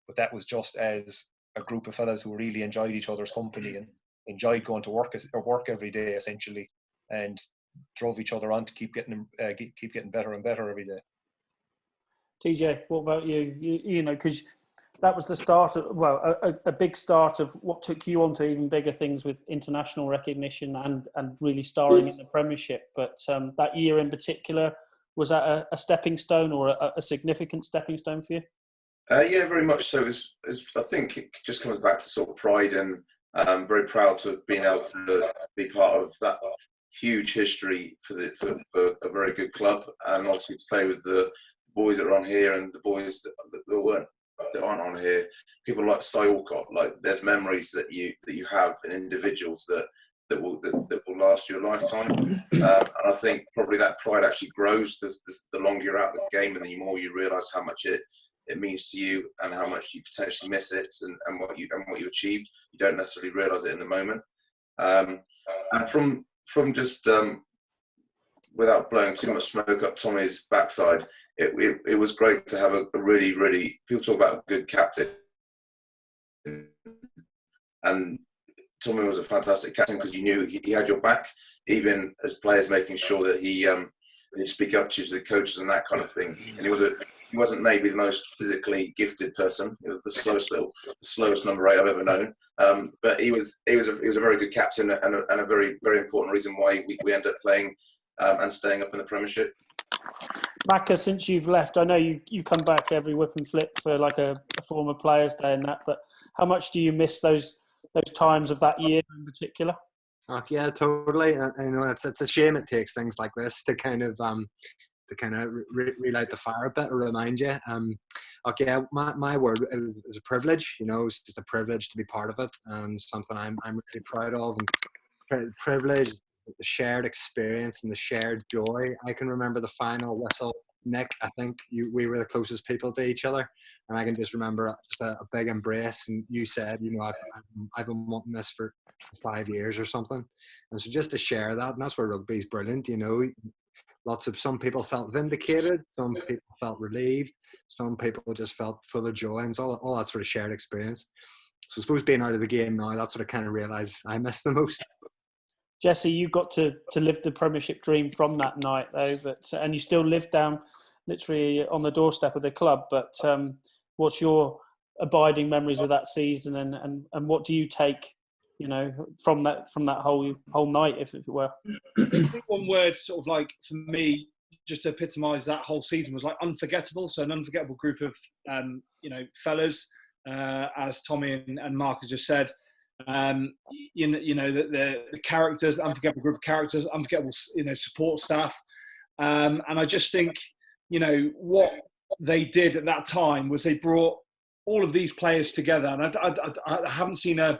G: but that was just as a group of fellas who really enjoyed each other's company and enjoyed going to work every day, essentially, and drove each other on to keep getting better and better every day.
A: TJ, what about you? You know, because that was the start of, well, a big start of what took you on to even bigger things with international recognition and really starring in the Premiership. But that year in particular, was that a stepping stone or a significant stepping stone for you?
L: Yeah, very much so. I think it just comes back to sort of pride, and very proud to have been able to be part of that huge history for a very good club, and obviously to play with the boys that are on here and the boys that aren't on here. People like Si Alcott, like, there's memories that you have in individuals that will last you a lifetime. And I think probably that pride actually grows the longer you're out of the game, and the more you realise how much it means to you and how much you potentially miss it, and what you achieved. You don't necessarily realise it in the moment. And from just without blowing too much smoke up Tommy's backside, it was great to have a really, really, people talk about a good captain, and Tommy was a fantastic captain because you knew he had your back, even as players, making sure that he'd speak up to the coaches and that kind of thing. And he wasn't maybe the most physically gifted person, the slowest number 8 I've ever known. But he was a very good captain, and a very, very important reason why we ended up playing and staying up in the Premiership.
A: Macca, since you've left, I know you come back every whip and flip for like a former players' day and that, but how much do you miss those times of that year in particular?
O: Oh, yeah, totally. You know, it's a shame it takes things like this to kind of relight the fire a bit, or remind you. Okay, my word, it was a privilege. You know, it's just a privilege to be part of it, and something I'm really proud of. And privilege, the shared experience and the shared joy. I can remember the final whistle. Nick, I think we were the closest people to each other, and I can just remember just a big embrace. And you said, you know, I've been wanting this for 5 years or something, and so just to share that, and that's where rugby is brilliant. You know, some people felt vindicated, some people felt relieved, some people just felt full of joy, and so all that sort of shared experience. So I suppose being out of the game now, that's what I kind of realise I miss the most.
A: Jesse, you got to live the Premiership dream from that night, though, and you still live down literally on the doorstep of the club. But what's your abiding memories of that season, and what do you take, you know, from that whole night, if it were?
C: I think one word, sort of like, for me, just to epitomise that whole season, was like unforgettable. So an unforgettable group of fellas, as Tommy and Mark has just said. You know the characters, unforgettable group of characters, unforgettable support staff, and I just think, you know, what they did at that time was they brought all of these players together, and I haven't seen a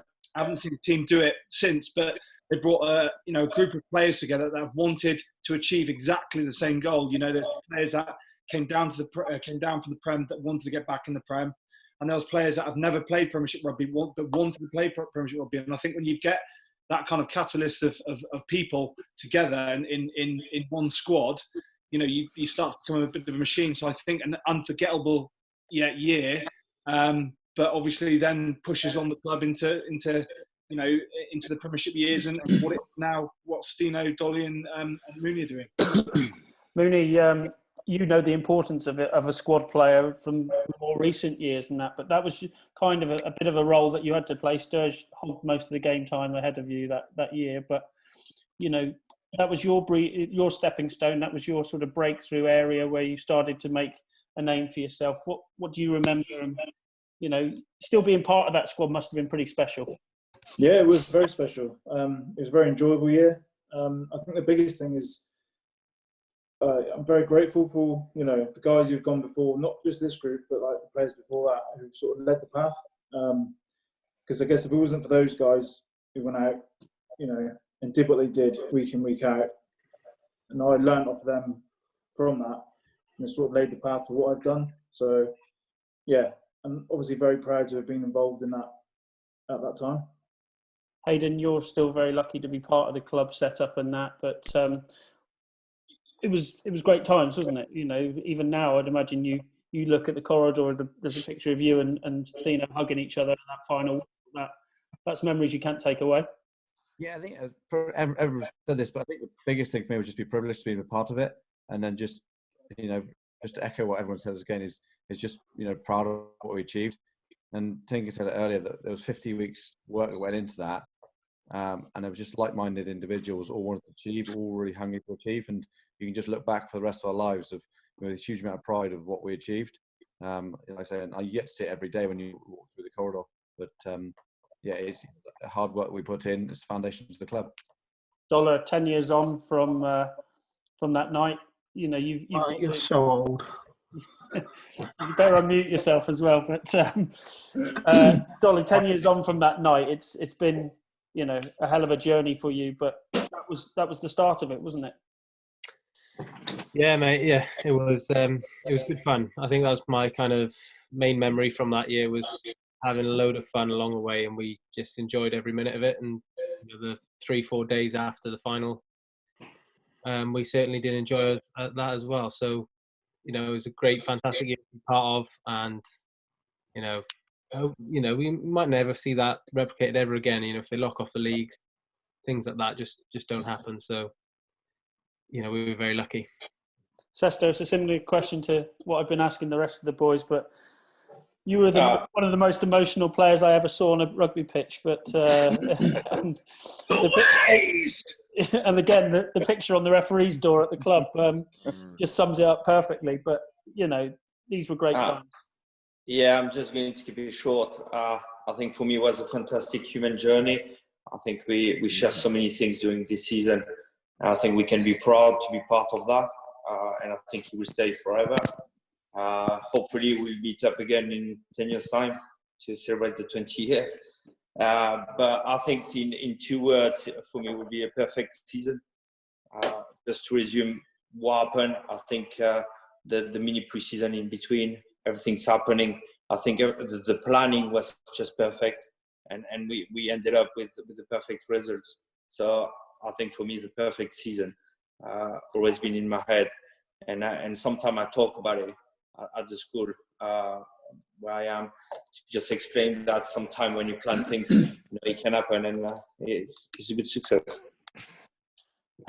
C: team do it since, but they brought a group of players together that have wanted to achieve exactly the same goal. You know, the players that came down from the Prem that wanted to get back in the Prem. And those players that have never played Premiership rugby but wanted to play Premiership rugby. And I think when you get that kind of catalyst of people together in one squad, you know, you start to become a bit of a machine. So I think an unforgettable year, but obviously then pushes on the club into the Premiership years and what Stino, Dolly and Mooney are doing.
A: Mooney, you know the importance of a squad player from more recent years than that, but that was kind of a bit of a role that you had to play. Sturge held most of the game time ahead of you that year, but you know, that was your stepping stone. That was your sort of breakthrough area where you started to make a name for yourself. What do you remember? And, you know, still being part of that squad must have been pretty special.
M: Yeah, it was very special. It was a very enjoyable year. I think the biggest thing is, I'm very grateful for, you know, the guys who've gone before, not just this group, but like the players before that who've sort of led the path. Because I guess if it wasn't for those guys who went out, you know, and did what they did week in, week out, and I learned off them from that, and it sort of laid the path for what I've done. So, yeah, I'm obviously very proud to have been involved in that at that time.
A: Hayden, you're still very lucky to be part of the club setup and that, but it was great times, wasn't it? You know, even now, I'd imagine you look at the corridor, there's a picture of you and Stina hugging each other in that final. That's memories you can't take away.
D: Yeah, I think everyone said this, but I think the biggest thing for me was just be privileged to be a part of it, and then just to echo what everyone says again is just proud of what we achieved. And Tinker said it earlier that there was 50 weeks work that went into that, and it was just like-minded individuals all wanted to achieve, all really hungry to achieve, and you can just look back for the rest of our lives of a huge amount of pride of what we achieved. Like I say, and you get to see it every day when you walk through the corridor, but yeah, it's hard work we put in. It's the foundation to the club.
A: Dollar, 10 years on from that night, you've
B: you're so old.
A: You better unmute yourself as well. But Dolly, 10 years on from that night, it's been a hell of a journey for you. But that was the start of it, wasn't it?
N: Yeah, mate. Yeah, it was good fun. I think that was my kind of main memory from that year, was having a load of fun along the way, and we just enjoyed every minute of it. And the 3-4 days after the final, we certainly did enjoy that as well. So, it was a great, fantastic year to be part of, and we might never see that replicated ever again. If they lock off the league, things like that just don't happen. So, we were very lucky.
A: Sester, it's a similar question to what I've been asking the rest of the boys, but you were one of the most emotional players I ever saw on a rugby pitch. But and again, the picture on the referee's door at the club just sums it up perfectly. But these were great times.
F: Yeah, I'm just going to keep it short. I think for me it was a fantastic human journey. I think we shared so many things during this season. I think we can be proud to be part of that, and I think it will stay forever. Hopefully we'll meet up again in 10 years' time to celebrate the 20 years. But I think in 2 words, for me, it would be a perfect season. Just to resume what happened, I think the mini pre-season in between, everything's happening. I think the planning was just perfect, and we ended up with the perfect results. So I think for me, the perfect season always been in my head, and sometimes I talk about it at the school where I am, to just explain that sometime when you plan things, it can happen, and it's a good success.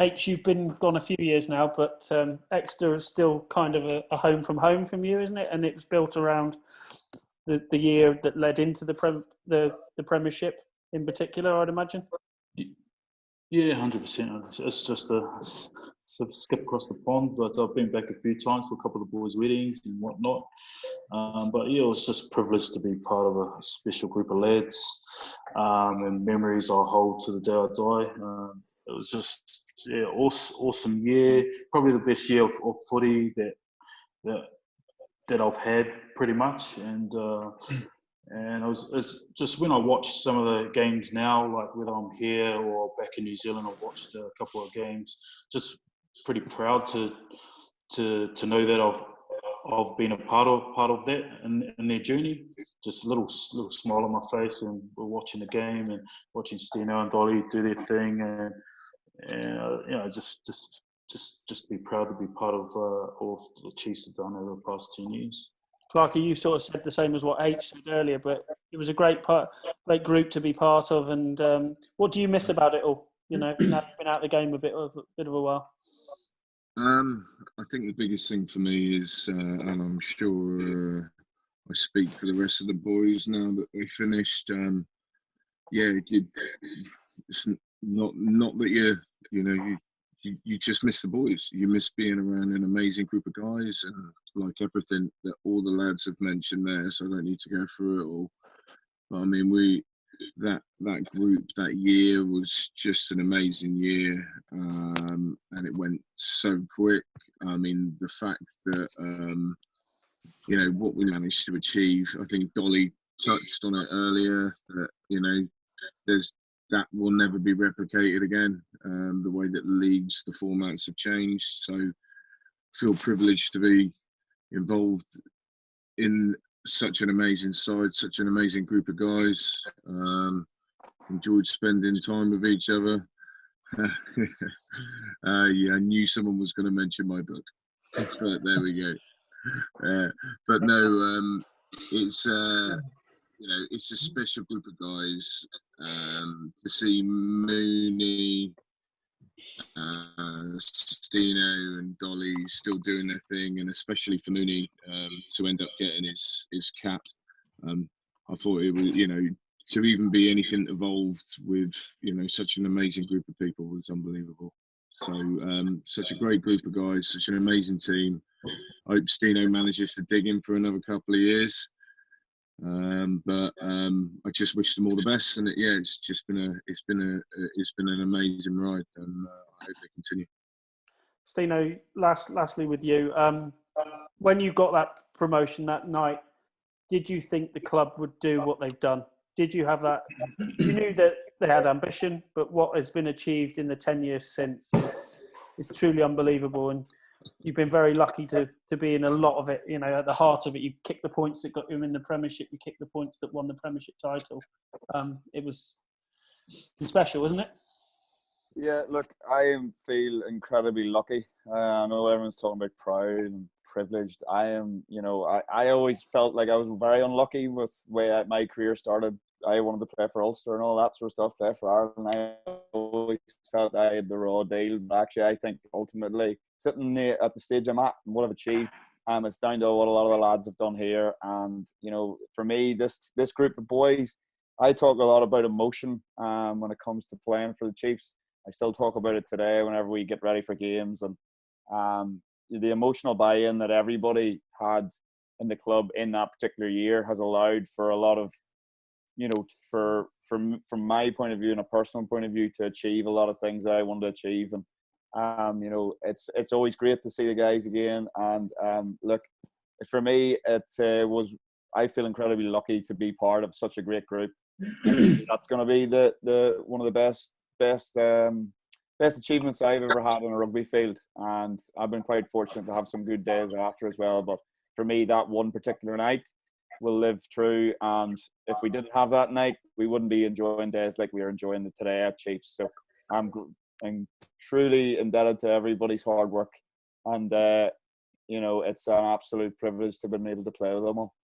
A: H, you've been gone a few years now, but Exeter is still kind of a home from you, isn't it? And it's built around the year that led into the Premiership in particular, I'd imagine.
K: Yeah, 100%. It's just a skip across the pond, but I've been back a few times for a couple of the boys' weddings and whatnot. But yeah, it was just privileged to be part of a special group of lads, and memories I'll hold to the day I die. It was just awesome year, probably the best year of footy that I've had, pretty much. And it's just when I watch some of the games now, like whether I'm here or back in New Zealand, I've watched a couple of games. Just pretty proud to know that I've been a part of that in their journey. Just a little smile on my face, and we're watching the game and watching Stino and Dolly do their thing, and just be proud to be part of all the Chiefs have done over the past 10 years.
A: Clarky, you sort of said the same as what H said earlier, but it was a great group to be part of. And what do you miss about it all? Now you've been out of the game a bit of a while.
I: I think the biggest thing for me is, and I'm sure I speak for the rest of the boys now that they finished. It's not that you just miss the boys. You miss being around an amazing group of guys, and like everything that all the lads have mentioned there, so I don't need to go through it all. But I mean, that group that year was just an amazing year, and it went so quick. I mean, the fact that what we managed to achieve, I think Dolly touched on it earlier, that there's that will never be replicated again. The way that the leagues, the formats have changed. So I feel privileged to be involved in such an amazing side, such an amazing group of guys. Enjoyed spending time with each other. Yeah, I knew someone was going to mention my book, but there we go. But no, it's it's a special group of guys. To see Mooney, Stino and Dolly still doing their thing, and especially for Mooney to end up getting his cap. I thought it was, to even be anything involved with, such an amazing group of people was unbelievable. So such a great group of guys, such an amazing team. I hope Stino manages to dig in for another couple of years. But I just wish them all the best, and it's been an amazing ride, and I hope they continue.
A: Stino, lastly with you, when you got that promotion that night, did you think the club would do what they've done? Did you have that? You knew that they had ambition, but what has been achieved in the 10 years since is truly unbelievable. And you've been very lucky to be in a lot of it. At the heart of it, you kicked the points that got you in the Premiership. You kicked the points that won the Premiership title. It was special, wasn't it?
H: Yeah, look, I feel incredibly lucky. I know everyone's talking about proud and privileged. I am, I always felt like I was very unlucky with the way my career started. I wanted to play for Ulster and all that sort of stuff, play for Ireland. I always felt I had the raw deal. But actually, I think ultimately, sitting at the stage I'm at and what I've achieved, it's down to what a lot of the lads have done here. And, for me, this group of boys, I talk a lot about emotion when it comes to playing for the Chiefs. I still talk about it today whenever we get ready for games, and the emotional buy-in that everybody had in the club in that particular year has allowed for a lot of, from my point of view and a personal point of view, to achieve a lot of things that I wanted to achieve. And it's always great to see the guys again. And look, for me, I feel incredibly lucky to be part of such a great group. That's going to be the one of the best achievements I've ever had on a rugby field, and I've been quite fortunate to have some good days after as well. But for me, that one particular night will live true, and if we didn't have that night, we wouldn't be enjoying days like we are enjoying today at Chiefs. So I'm truly indebted to everybody's hard work, and it's an absolute privilege to have been able to play with them all.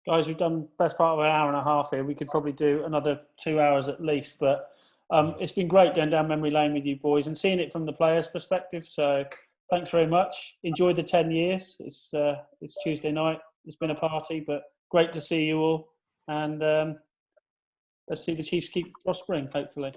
A: Guys, we've done best part of an hour and a half here. We could probably do another 2 hours at least, but it's been great going down memory lane with you boys and seeing it from the players' perspective. So thanks very much. Enjoy the 10 years. It's Tuesday night. It's been a party, but great to see you all. And let's see the Chiefs keep prospering, hopefully.